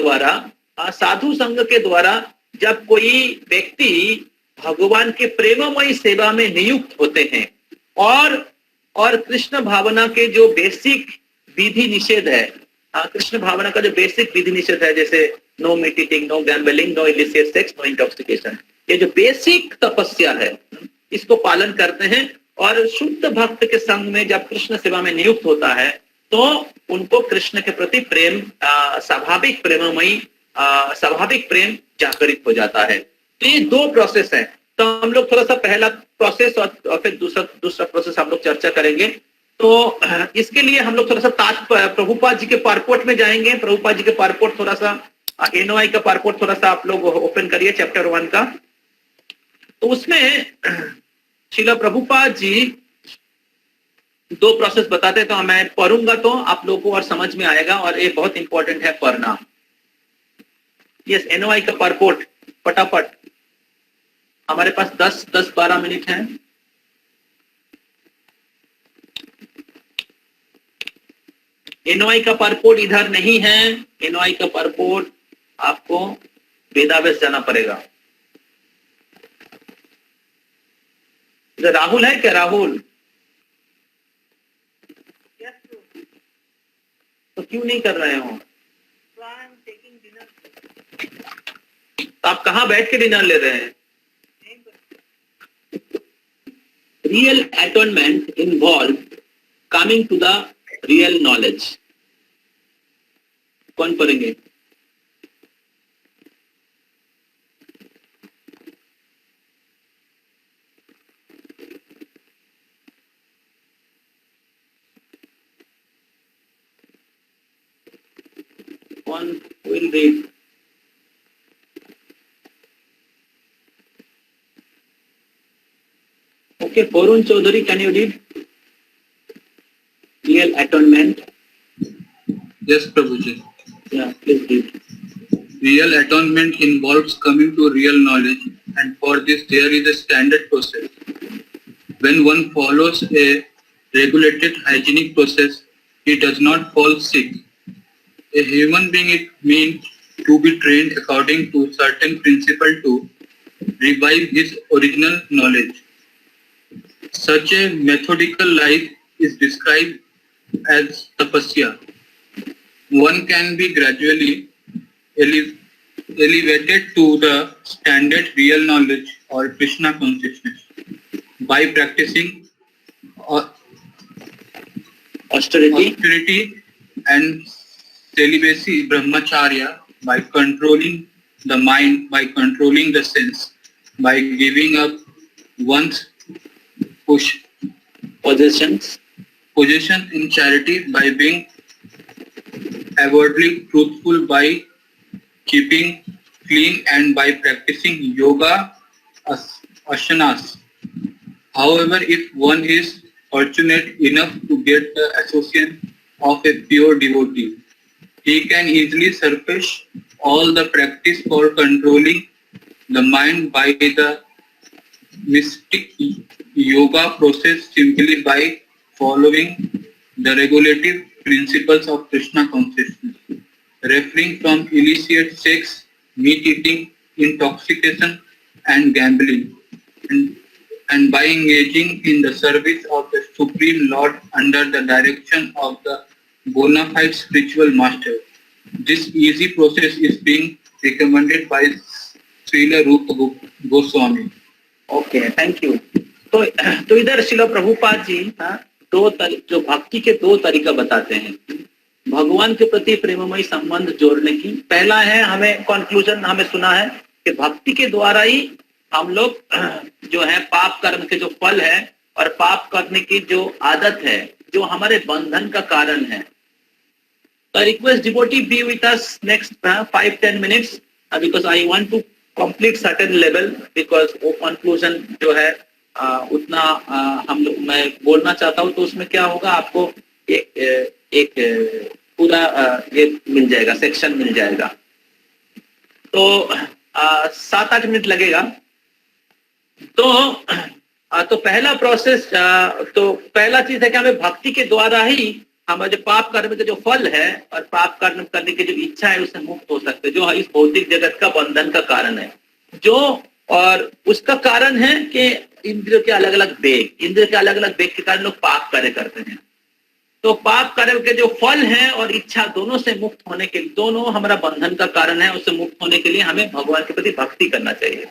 द्वारा जब कोई व्यक्ति भगवान के प्रेममयी सेवा में नियुक्त होते हैं, और कृष्ण भावना के जो बेसिक विधि निषेध है, कृष्ण भावना का जो बेसिक विधि निषेध है, जैसे no meat eating, no gambling, no illicit sex, no intoxication, ये जो बेसिक तपस्या है इसको पालन करते हैं, और शुद्ध भक्त के संग में जब कृष्ण सेवा में नियुक्त होता है तो उनको कृष्ण के प्रति प्रेम, स्वाभाविक प्रेम जागृत हो जाता है। तो ये 2 प्रोसेस है। तो हम लोग थोड़ा सा पहला प्रोसेस और फिर दूसरा प्रोसेस हम लोग चर्चा करेंगे। तो इसके लिए हम लोग थोड़ा सा प्रभुपाद जी के पारपोर्ट में जाएंगे। प्रभुपाद जी के पारपोर्ट थोड़ा सा, NOI का पारपोर्ट थोड़ा सा आप लोग ओपन करिए, चैप्टर 1 का। तो उसमें श्रील प्रभुपाद जी 2 प्रोसेस बताते, तो मैं पढ़ूंगा तो आप लोगों को और समझ में आएगा, और ये बहुत इंपॉर्टेंट है पढ़ना। यस, NOI का पारपोर्ट फटाफट, हमारे पास 10-12 मिनट हैं। NOI का परपोर्ट इधर नहीं है, NOI का परपोर्ट आपको वेदाव्यास जाना पड़ेगा। इधर राहुल है क्या? राहुल तो क्यों नहीं कर रहे हो? तो आप कहाँ बैठ के डिनर ले रहे हैं? Real atonement involve coming to the real knowledge. कौन पढ़ेंगे? कौन will read? Okay, Porun Chaudhary, can you read? Real atonement. Yes, Prabhuji. Yeah, please read. Real atonement involves coming to real knowledge, and for this there is a standard process. When one follows a regulated hygienic process, he does not fall sick. A human being is meant to be trained according to certain principle to revive his original knowledge. Such a methodical life is described as tapasya. One can be gradually elevated to the standard real knowledge or Krishna consciousness by practicing austerity and celibacy, brahmacharya, by controlling the mind, by controlling the sense, by giving up one's possession in charity, by being avowedly truthful, by keeping clean, and by practicing yoga asanas. However, if one is fortunate enough to get the association of a pure devotee, he can easily surpass all the practice for controlling the mind by the mystic yoga process simply by following the regulative principles of Krishna consciousness, refraining from illicit sex, meat eating, intoxication and gambling, and by engaging in the service of the Supreme Lord under the direction of the bona fide spiritual master. This easy process is being recommended by Srila Rupa Goswami. Okay, thank you. तो इधर श्रील प्रभुपाद जी जो भक्ति के दो तरीका बताते हैं भगवान के प्रति प्रेममय संबंध जोड़ने की। पहला है, हमें कंक्लूजन हमें सुना है कि भक्ति के द्वारा ही हम लोग जो है पाप कर्म के जो फल है और पाप करने की जो आदत है जो हमारे बंधन का कारण है। तो request devotee be with us next 5-10 minutes because I want to complete certain level, because वो कंक्लूजन जो है उतना हम लोग मैं बोलना चाहता हूँ। तो उसमें क्या होगा, आपको एक पूरा ये मिल जाएगा, सेक्शन मिल जाएगा। तो 7-8 मिनट लगेगा। तो पहला प्रोसेस, तो पहला चीज है कि हमें भक्ति के द्वारा ही हमारे जो पाप कर्म के जो फल है और पाप कर्म करने की जो इच्छा है उससे मुक्त हो सकते हैं, जो इस भौतिक जगत का बंधन का कारण है। जो और उसका कारण है कि इंद्रियों के अलग अलग वेग के कारण लोग पाप कार्य करते हैं। तो पाप कर्म के जो फल हैं और इच्छा दोनों से मुक्त होने के लिए, दोनों हमारा बंधन का कारण है, उससे मुक्त होने के लिए हमें भगवान के प्रति भक्ति करना चाहिए।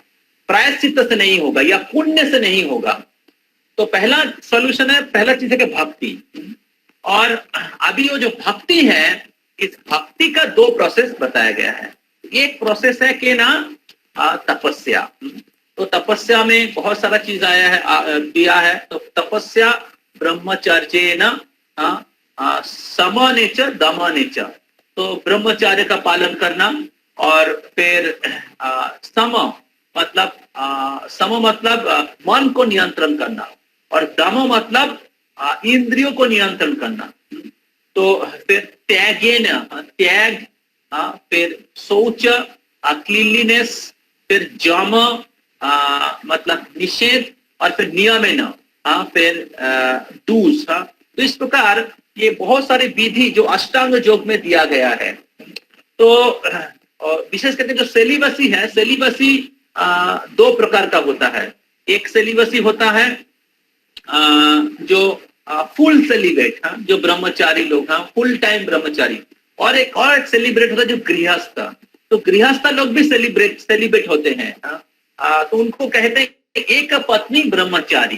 प्रायश्चित से नहीं होगा या पुण्य से नहीं होगा। तो पहला सॉल्यूशन है, पहला चीज है कि भक्ति। और अभी वो जो भक्ति है, इस भक्ति का 2 प्रोसेस बताया गया है। एक प्रोसेस है कि ना तपस्या। तो तपस्या में बहुत सारा चीज आया है, दिया है। तो तपस्या ब्रह्मचर्य न समनेच दमनेच, तो ब्रह्मचर्य का पालन करना, और फिर सम मतलब मन को नियंत्रण करना, और दम मतलब इंद्रियों को नियंत्रण करना। तो फिर त्याग, फिर शौच क्लीनलीनेस, फिर जम मतलब निषेध, और फिर नियमेन, फिर डूज। तो इस प्रकार ये बहुत सारे विधि जो अष्टांग योग में दिया गया है। तो विशेष करके जो सेलिबसी है, सेलिबसी 2 प्रकार का होता है। एक सेलिबसी होता है जो फुल सेलिब्रेट, जो ब्रह्मचारी लोग हैं, फुल टाइम ब्रह्मचारी, और एक सेलिब्रेट होता है जो गृहस्थ। तो गृहस्थ लोग भी सेलिब्रेट होते हैं। तो उनको कहते हैं एक पत्नी ब्रह्मचारी।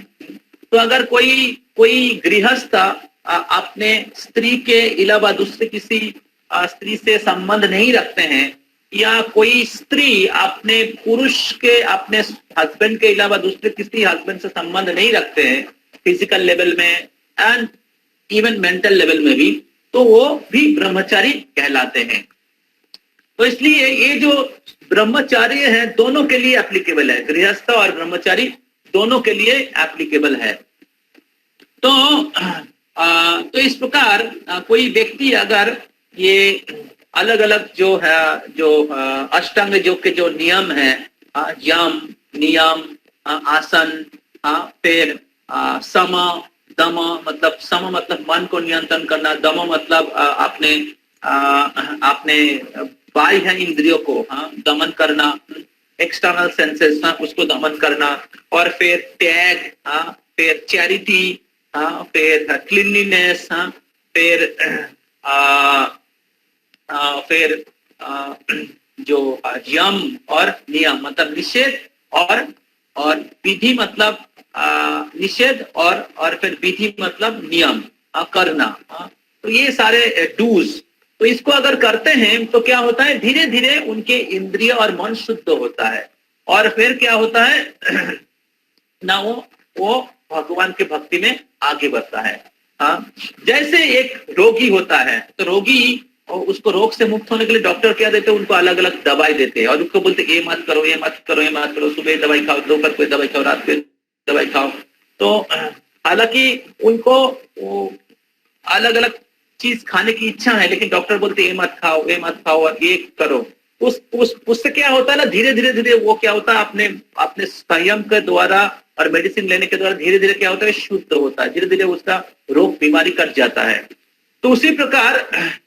तो अगर कोई गृहस्थ अपने स्त्री के अलावा दूसरे किसी स्त्री से संबंध नहीं रखते हैं, या कोई स्त्री अपने पुरुष के, अपने हस्बैंड के अलावा दूसरे किसी हस्बैंड से संबंध नहीं रखते हैं फिजिकल लेवल में एंड इवन मेंटल लेवल में भी, तो वो भी ब्रह्मचारी कहलाते हैं। तो इसलिए ये जो ब्रह्मचार्य है दोनों के लिए एप्लीकेबल है, गृहस्थ और ब्रह्मचारी दोनों के लिए एप्लीकेबल है। तो इस प्रकार कोई व्यक्ति अगर ये अलग अलग जो है, जो अष्टांग योग के जो नियम है, यम, नियम, आसन, फिर सम, दम, मतलब सम मतलब मन को नियंत्रण करना, दम मतलब आपने बाह्य इंद्रियों को दमन करना, एक्सटर्नल सेंसेस उसको दमन करना, और फिर त्याग, फिर चैरिटी, फिर क्लीनलीनेस, फिर जो यम और नियम मतलब निषेध और विधि मतलब निषेध, और फिर विधि मतलब नियम करना। तो ये सारे डूज, तो इसको अगर करते हैं तो क्या होता है, धीरे धीरे उनके इंद्रिय और मन शुद्ध होता है, और फिर क्या होता है ना, वो भगवान के भक्ति में आगे बढ़ता है। जैसे एक रोगी होता है, तो रोगी उसको रोग से मुक्त होने के लिए डॉक्टर क्या देते हैं, उनको अलग अलग दवाई देते हैं, और उसको बोलते ये मत करो, ये मत करो, ये मत करो, सुबह दवाई खाओ, दोपहर को दवाई खाओ, रात को दवाई खाओ। तो हालांकि उनको अलग अलग चीज खाने की इच्छा है, लेकिन डॉक्टर बोलते ये मत खाओ, ये मत खाओ, और ये करो। उससे क्या होता है ना, धीरे धीरे वो क्या होता है, अपने संयम के द्वारा और मेडिसिन लेने के द्वारा धीरे धीरे क्या होता है, शुद्ध होता है, धीरे धीरे उसका रोग बीमारी कट जाता है। तो उसी प्रकार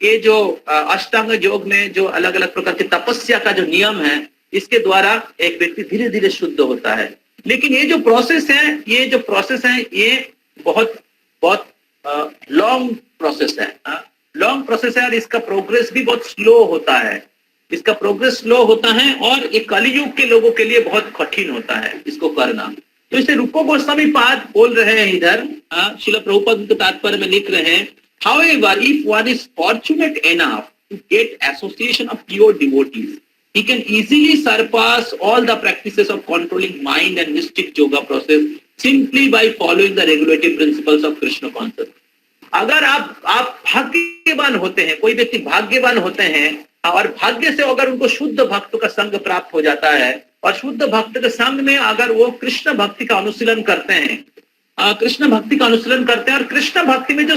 ये जो अष्टांग योग में जो अलग अलग प्रकार की तपस्या का जो नियम है, इसके द्वारा एक व्यक्ति धीरे धीरे शुद्ध होता है। लेकिन ये जो प्रोसेस है, ये बहुत लॉन्ग प्रोसेस है, लॉन्ग प्रोसेस है, और इसका प्रोग्रेस भी बहुत स्लो होता है। इसका प्रोग्रेस स्लो होता है, और ये कलियुग के लोगों के लिए बहुत कठिन होता है इसको करना। तो इसे रूप गोस्वामी पाद बोल रहे हैं इधर, श्रील प्रभुपाद के तात्पर्य में लिख रहे हैं, however if one is fortunate enough to get association of pure devotees, he can easily surpass all the practices of controlling mind and mystic yoga process simply by following the regulative principles of Krishna consciousness. अगर आप भाग्यवान होते हैं, कोई व्यक्ति भाग्यवान होते हैं, और भाग्य से अगर उनको शुद्ध भक्त का संग प्राप्त हो जाता है, और शुद्ध भक्त के संग में अगर वो कृष्ण भक्ति का अनुशीलन करते हैं, कृष्ण भक्ति का अनुशीलन करते हैं, और कृष्ण भक्ति में जो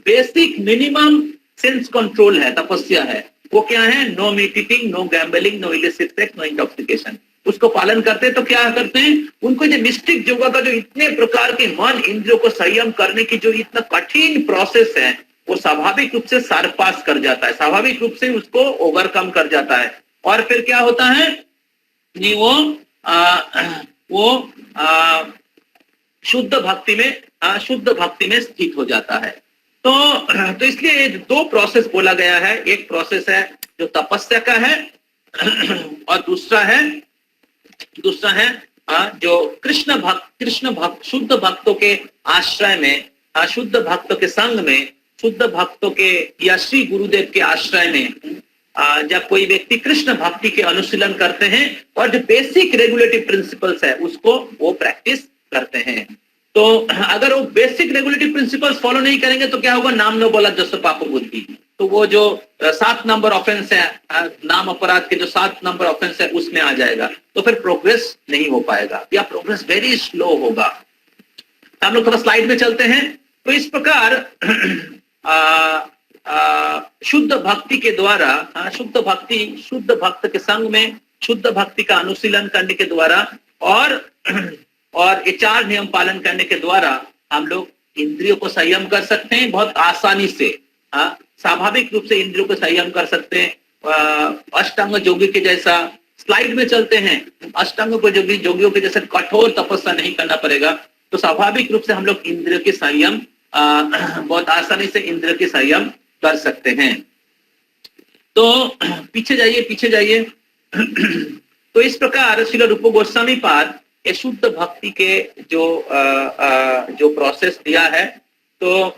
बेसिक मिनिमम सेंस कंट्रोल है, तपस्या है, वो क्या है, no meat eating, no gambling, no illicit sex, no intoxication, उसको पालन करते हैं, तो क्या करते हैं, उनको जो मिस्टिक योगा का जो इतने प्रकार के मन इंद्रियों को संयम करने की जो इतना कठिन प्रोसेस है, वो स्वाभाविक रूप से सरपास कर जाता है, स्वाभाविक रूप से उसको ओवरकम कर जाता है। और फिर क्या होता है, वो शुद्ध भक्ति में स्थित हो जाता है। तो इसलिए 2 प्रोसेस बोला गया है, एक प्रोसेस है जो तपस्या का है, और दूसरा है जो कृष्ण भक्त शुद्ध भक्तों के आश्रय में, शुद्ध भक्तों के संग में, शुद्ध भक्तों के या श्री गुरुदेव के आश्रय में जब कोई व्यक्ति कृष्ण भक्ति के अनुशीलन करते हैं, और जो बेसिक रेगुलेटिव प्रिंसिपल्स है उसको वो प्रैक्टिस करते हैं। तो अगर वो बेसिक रेगुलेटिव प्रिंसिपल्स फॉलो नहीं करेंगे तो क्या होगा, नाम न बोला जस पाप बुद्धि, तो वो जो 7 नंबर ऑफेंस है, नाम अपराध के जो 7 नंबर ऑफेंस है, उसमें आ जाएगा, तो फिर प्रोग्रेस नहीं हो पाएगा, या प्रोग्रेस वेरी स्लो होगा। तो हम लोग थोड़ा स्लाइड में चलते हैं। तो इस प्रकार शुद्ध भक्ति के द्वारा, शुद्ध भक्त के संग में शुद्ध भक्ति का अनुशीलन करने के द्वारा, और ये 4 नियम पालन करने के द्वारा हम लोग इंद्रियों को संयम कर सकते हैं बहुत आसानी से। स्वाभाविक रूप से इंद्रियों को संयम कर सकते हैं। अष्टांग योगी के जैसा स्लाइड में चलते हैं, अष्टांग योगियों के जैसा कठोर तपस्या नहीं करना पड़ेगा। तो स्वाभाविक रूप से हम लोग इंद्रियों के संयम बहुत आसानी से इंद्रियों के संयम कर सकते हैं। तो पीछे जाइए। तो इस प्रकार श्रील रूप गोस्वामी पाद ये शुद्ध भक्ति के जो प्रोसेस दिया है, तो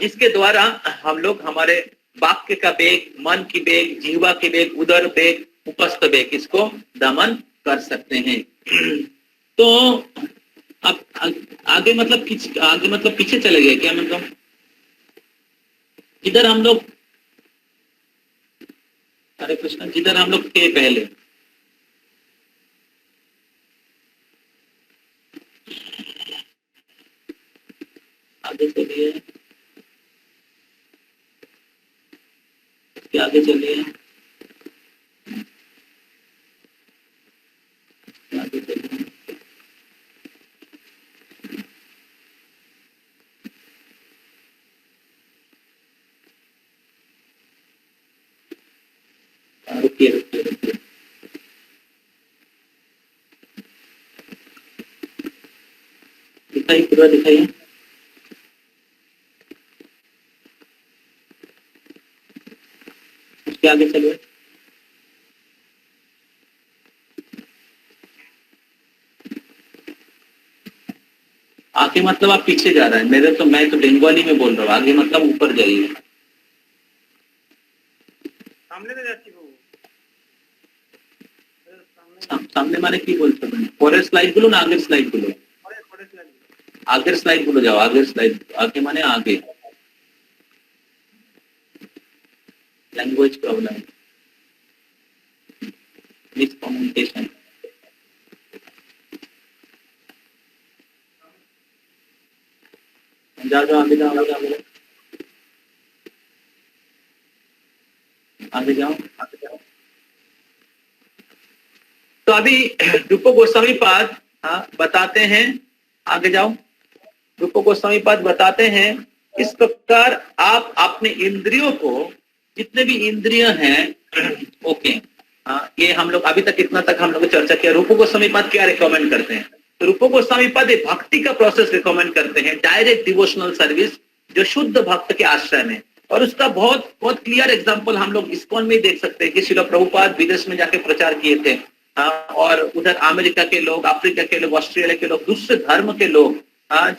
जिसके द्वारा हम लोग हमारे वाक्य का वेग, मन की वेग, जीवा के वेग, उदर वेग, उपस्थ वेग, इसको दमन कर सकते हैं। तो अब आगे मतलब पीछे चले गए क्या? मतलब जिधर हम लोग, हरे कृष्ण, जिधर हम लोग थे पहले, आगे चलिए, आगे चलिए, आगे चलिए। रुकिए। दिखाइए, पूरा दिखाइए। उसके आगे चलिए। आगे मतलब आप पीछे जा रहे हैं। मैं तो बंगाली में बोल रहा हूँ। आगे मतलब ऊपर जाइए। सामने तो जाती वो सामने माने की बोलते हैं? परेर स्लाइड गुलो ना आगे स्लाइड गुलो? आगे स्लाइड गुलो जाओ। आगे स्लाइड, आगे माने आगे। Language problem, miscommunication. जाओ, आगे जाओ, आगे जाओ। तो अभी रूप गोस्वामी पाद बताते हैं, आगे जाओ। रूप गोस्वामी पाद बताते हैं इस प्रकार आप अपने इंद्रियों को, जितने भी इंद्रिय हैं, ओके, ये हम लोग अभी तक इतना तक हम लोग चर्चा किया। रूप गोस्वामी पाद क्या रिकमेंड करते हैं? तो रूप गोस्वामी पाद भक्ति का प्रोसेस रिकमेंड करते हैं, डायरेक्ट डिवोशनल सर्विस, जो शुद्ध भक्त के आश्रय में। और उसका बहुत बहुत क्लियर एग्जांपल हम लोग इस्कॉन में देख सकते हैं कि श्रील प्रभुपाद विदेश में जाके प्रचार किए थे, और उधर अमेरिका के लोग, अफ्रीका के लोग, ऑस्ट्रेलिया के लोग, दूसरे धर्म के लोग,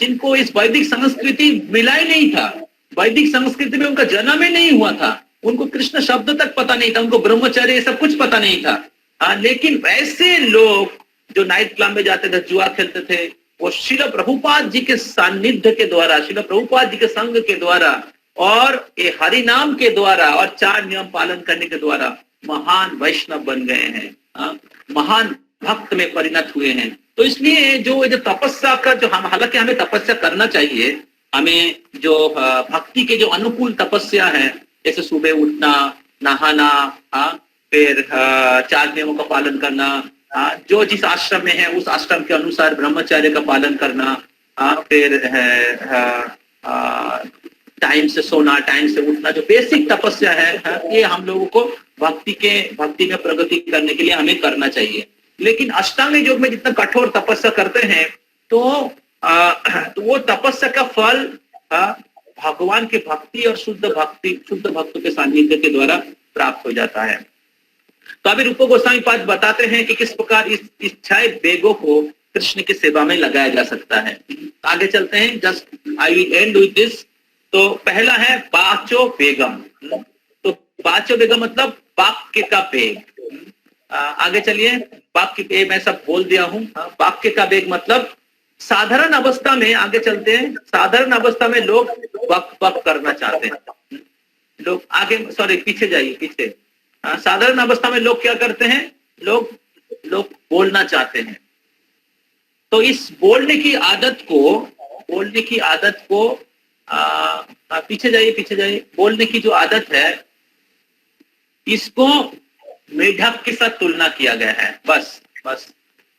जिनको इस वैदिक संस्कृति मिला ही नहीं था, वैदिक संस्कृति में उनका जन्म ही नहीं हुआ था, उनको कृष्ण शब्द तक पता नहीं था, उनको ब्रह्मचर्य सब कुछ पता नहीं था। लेकिन वैसे लोग जो नाइट क्लब में जाते थे, जुआ खेलते थे, वो श्रील प्रभुपाद जी के सानिध्य के द्वारा, श्रील प्रभुपाद जी के संग के द्वारा और ये हरि नाम के द्वारा और 4 नियम पालन करने के द्वारा महान वैष्णव बन गए हैं, महान भक्त में परिणत हुए हैं। तो इसलिए जो तपस्या का जो हम, हालांकि हमें तपस्या करना चाहिए, हमें जो भक्ति के जो अनुकूल तपस्या है, जैसे सुबह उठना, नहाना, फिर 4 नियमों का पालन करना, जो जिस आश्रम में है उस आश्रम के अनुसार ब्रह्मचर्य का पालन करना, फिर टाइम से सोना, टाइम से उठना, जो बेसिक तपस्या है, ये हम लोगों को भक्ति में प्रगति करने के लिए हमें करना चाहिए। लेकिन अष्टांग योग में जितना कठोर तपस्या करते हैं, तो वो तपस्या का फल भगवान की भक्ति और शुद्ध भक्तों के सानिध्य के द्वारा प्राप्त हो जाता है। तो अभी रूप गोस्वामी पाद बताते हैं कि किस प्रकार इस 6 वेगों को कृष्ण की सेवा में लगाया जा सकता है। आगे चलते हैं, just I will and with this. तो पहला है वाचो वेगम। तो वाचो वेगम मतलब वाक्य का वेग। आगे चलिए, वाक्य वेग मैं सब बोल दिया हूं। वाक्य का वेग मतलब साधारण अवस्था में, आगे चलते हैं, साधारण अवस्था में लोग वक करना चाहते हैं। लोग आगे, सॉरी पीछे जाइए, पीछे। साधारण अवस्था में लोग क्या करते हैं? लोग बोलना चाहते हैं। तो इस बोलने की आदत को पीछे जाइए। बोलने की जो आदत है, इसको मेढक के साथ तुलना किया गया है। बस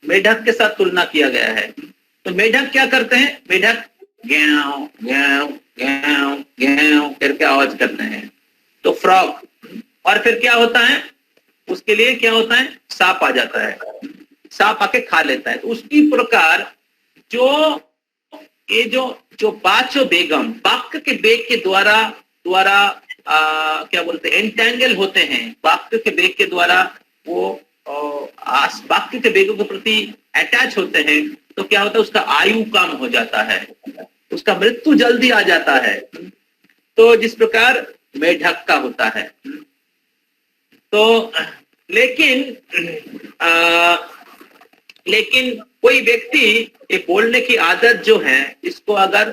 मेढक के साथ तुलना किया गया है। तो मेढक क्या करते हैं? मेढक गैव गैव गैव गैव करके आवाज करते हैं, तो फ्रॉग। और फिर क्या होता है, उसके लिए क्या होता है, सांप आ जाता है, सांप आके खा लेता है। तो उसकी प्रकार जो ये जो बाचो बेगम वाक्य के बेग के द्वारा द्वारा क्या बोलते हैं, एंटेंगल होते हैं वाक्य के बेग के द्वारा, वो वाक्य के बेगों के प्रति अटैच होते हैं, तो क्या होता है, उसका आयु कम हो जाता है, उसका मृत्यु जल्दी आ जाता है। तो जिस प्रकार मेढक का होता है। तो लेकिन कोई व्यक्ति ये बोलने की आदत जो है, इसको अगर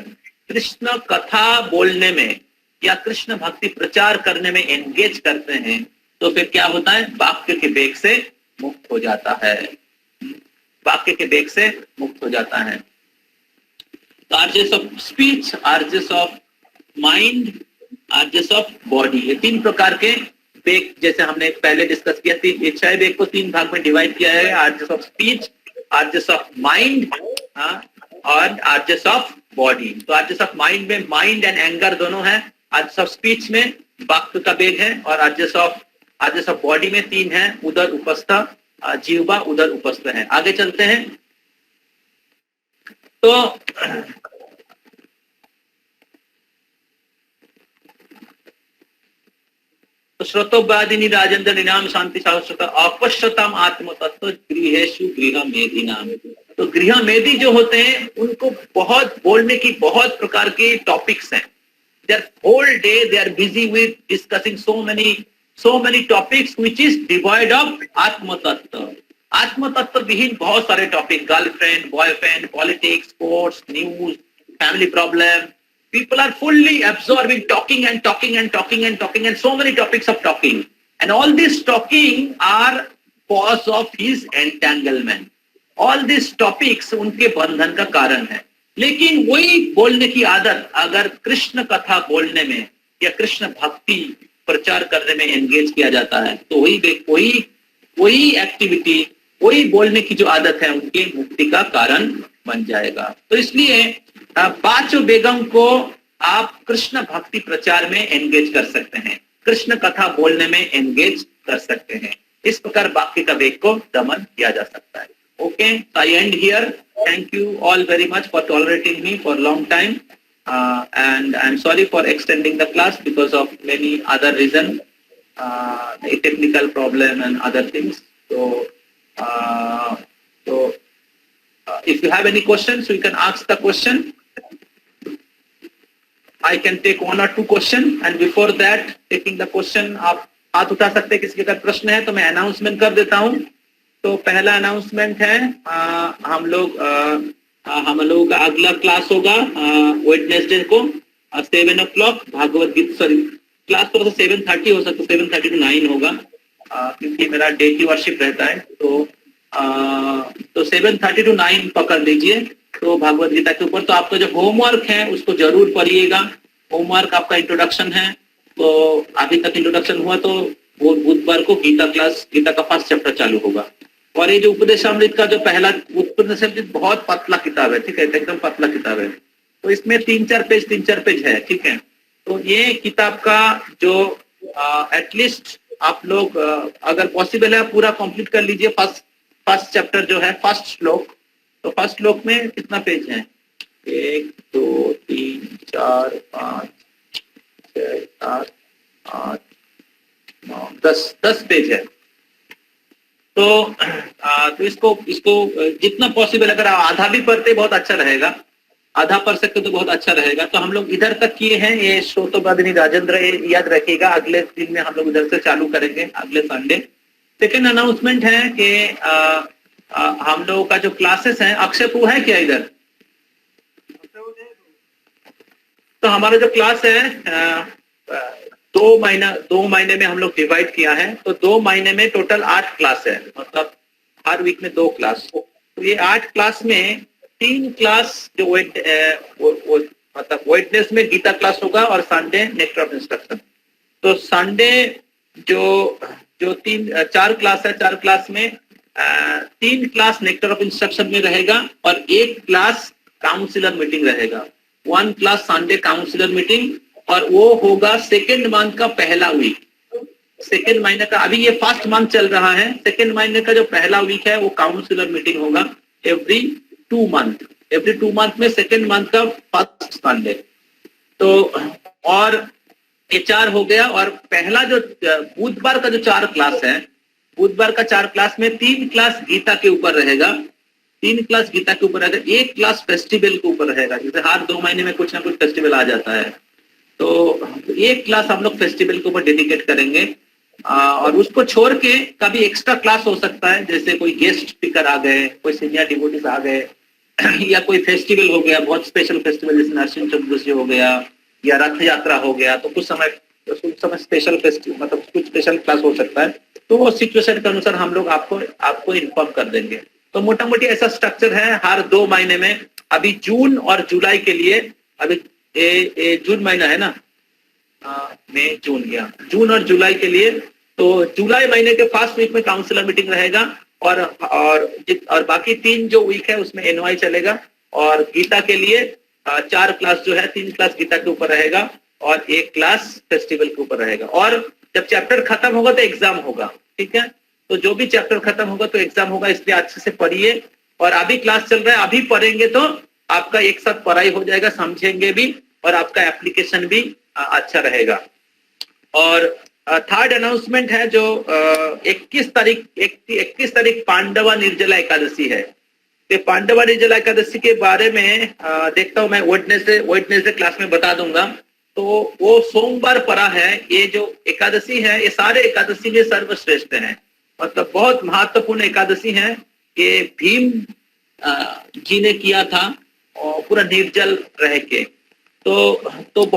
कृष्ण कथा बोलने में या कृष्ण भक्ति प्रचार करने में एंगेज करते हैं, तो फिर क्या होता है, वाक्य के बेग से मुक्त हो जाता है, वाक्य के बेग से मुक्त हो जाता है। तो urges of speech, urges of mind, urges of body, ये तीन प्रकार के बेग, जैसे हमने पहले डिस्कस किया, तीन इच्छाएं बेग को तीन भाग में डिवाइड किया है, आर्जेस of speech, urges of mind और आर्जेस ऑफ बॉडी। तो आर्जेस ऑफ माइंड में माइंड एंड एंगर दोनों है, आर्जेस ऑफ स्पीच में वाक्य का बेग है, और आर्जेस ऑफ बॉडी में तीन है, उदर उपस्थ, जीवा उदर उपस्थ है। आगे चलते हैं। तो श्रोतोबादिनी राजेंद्र निनाम शांति शास्त्र अपश्यताम आत्म तत्व गृहेशु गृह मेधी नाम। तो गृह मेधी जो होते हैं, उनको बहुत बोलने की बहुत प्रकार के टॉपिक्स हैं। Their whole day they are busy with discussing so many topics which is devoid of आत्म तत्व। आत्म तत्व विहीन बहुत सारे topic, girlfriend, boyfriend, politics, sports, news, family problem. People are fully absorbing talking and talking and talking and talking and so many topics of talking, and all this talking are cause of his entanglement. All these topics उनके बंधन का कारण है। लेकिन वही बोलने की आदत अगर कृष्ण कथा बोलने में या कृष्ण भक्ति प्रचार करने में एंगेज किया जाता है, तो वही एक्टिविटी, वही बोलने की जो आदत है, उनके मुक्ति का कारण बन जाएगा। तो इसलिए बाचो बेगम को आप कृष्ण भक्ति प्रचार में एंगेज कर सकते हैं, कृष्ण कथा बोलने में एंगेज कर सकते हैं। इस प्रकार वाक्य का वेग को दमन किया जा सकता है। Okay, I and here. Thank you all very much for tolerating me for long time, and I'm sorry for extending the class because of many other reasons, a technical problem and other things. So if you have any questions, you can ask the question. I can take one or two questions, and before that taking the question, आप हाथ उठा सकते हैं, किसी का प्रश्न है तो मैं अनाउंसमेंट कर देता हूँ। तो पहला अनाउंसमेंट है, हम लोगों का अगला क्लास होगा वेडनेसडे को 7 o'clock Bhagavat Gita, sorry class थोड़ा सा 7:30 हो सकता है, 7:30 to 9 होगा, क्योंकि मेरा डे की वर्शिप रहता है। तो 7:30 to 9 पकड़ लीजिए, तो भागवत गीता के ऊपर। तो आपका जो होमवर्क है उसको जरूर पढ़िएगा। होमवर्क आपका इंट्रोडक्शन है, तो अभी तक इंट्रोडक्शन हुआ, तो वो बुधवार को गीता का फर्स्ट चैप्टर चालू होगा। और ये जो उपदेशामृत का जो पहला उपदेशामृत बहुत पतला किताब है, ठीक है, एकदम पतला किताब है। तो इसमें 3-4 पेज है, ठीक है। तो ये किताब का जो एटलीस्ट आप लोग अगर पॉसिबल है पूरा कंप्लीट कर लीजिए। फर्स्ट चैप्टर जो है, फर्स्ट श्लोक, तो फर्स्ट श्लोक में कितना पेज है? 1 2 3 4 5 6 7 8 9 10 पेज है। तो इसको जितना पॉसिबल, अगर आप आधा भी पढ़ते बहुत अच्छा रहेगा, आधा पढ़ सकते तो बहुत अच्छा रहेगा। तो हम लोग इधर तक किए हैं। ये श्रोतोबादिनी राजेंद्र, याद रखिएगा, अगले दिन में हम लोग इधर से चालू करेंगे, अगले संडे। सेकेंड अनाउंसमेंट है कि हम लोगों का जो क्लासेस हैं, अक्षय पू है क्या इधर? तो हमारा जो क्लास है 2 महीने में हम लोग डिवाइड किया है। तो 2 महीने में टोटल 8 क्लास है, मतलब हर वीक में 2 क्लास। तो ये 8 क्लास में 3 क्लास जो मतलब वेडनेस में गीता क्लास होगा और संडे नेक्टर ऑफ इंस्ट्रक्शन। तो संडे जो 4 क्लास है, 4 क्लास में 3 क्लास नेक्टर ऑफ इंस्ट्रक्शन में रहेगा और 1 क्लास काउंसिलर मीटिंग रहेगा। 1 क्लास संडे काउंसलर मीटिंग, और वो होगा सेकेंड मंथ का पहला वीक। सेकेंड महीने का, अभी ये फर्स्ट मंथ चल रहा है, सेकेंड महीने का जो पहला वीक है वो काउंसलर मीटिंग होगा एवरी 2 मंथ। एवरी 2 मंथ में सेकेंड मंथ का फर्स्ट संडे। तो और ये 4 हो गया। और पहला जो बुधवार का जो 4 क्लास है, बुधवार का 4 क्लास में 3 क्लास गीता के ऊपर रहेगा, 3 क्लास गीता के ऊपर रहेगा, 1 क्लास फेस्टिवल के ऊपर रहेगा। जैसे हर 2 महीने में कुछ ना कुछ फेस्टिवल आ जाता है, तो 1 क्लास हम लोग फेस्टिवल के ऊपर डेडिकेट करेंगे। और उसको छोड़ के कभी एक्स्ट्रा क्लास हो सकता है, जैसे कोई गेस्ट स्पीकर आ गए, कोई सीनियर डिवोटीज आ गए, या कोई फेस्टिवल हो गया, बहुत स्पेशल फेस्टिवल जैसे नरसिंह चतुर्दशी हो गया या रथ यात्रा हो गया, तो कुछ समय स्पेशल फेस्टिवल, मतलब कुछ स्पेशल क्लास हो सकता है। तो वो सिचुएशन के अनुसार हम लोग आपको इन्फॉर्म कर देंगे। तो मोटा मोटी ऐसा स्ट्रक्चर है हर 2 महीने में। अभी जून और जुलाई के लिए, अभी जून महीना है ना, मई जून गया, जून और जुलाई के लिए, तो जुलाई महीने के फर्स्ट वीक में काउंसलर मीटिंग रहेगा, और बाकी 3 जो वीक है उसमें एनवाई चलेगा। और गीता के लिए 4 क्लास जो है, 3 क्लास गीता के ऊपर रहेगा और 1 क्लास फेस्टिवल के ऊपर रहेगा। और जब चैप्टर खत्म होगा तो एग्जाम होगा, ठीक है। तो जो भी चैप्टर खत्म होगा तो एग्जाम होगा, इसलिए अच्छे से पढ़िए। और अभी क्लास चल रहा है, अभी पढ़ेंगे तो आपका एक साथ पढ़ाई हो जाएगा, समझेंगे भी, और आपका एप्लीकेशन भी अच्छा रहेगा। और थर्ड अनाउंसमेंट है जो 21 तारीख पांडवा निर्जला एकादशी है। तो पांडवा निर्जला एकादशी के बारे में देखता हूं मैं, वेडनेसडे क्लास में बता दूंगा। तो वो सोमवार पड़ा है। ये जो एकादशी है, ये सारे एकादशी में सर्वश्रेष्ठ है, मतलब बहुत महत्वपूर्ण एकादशी है। ये भीम जी ने किया था, और पूरा निर्जल रह के, तो बहुत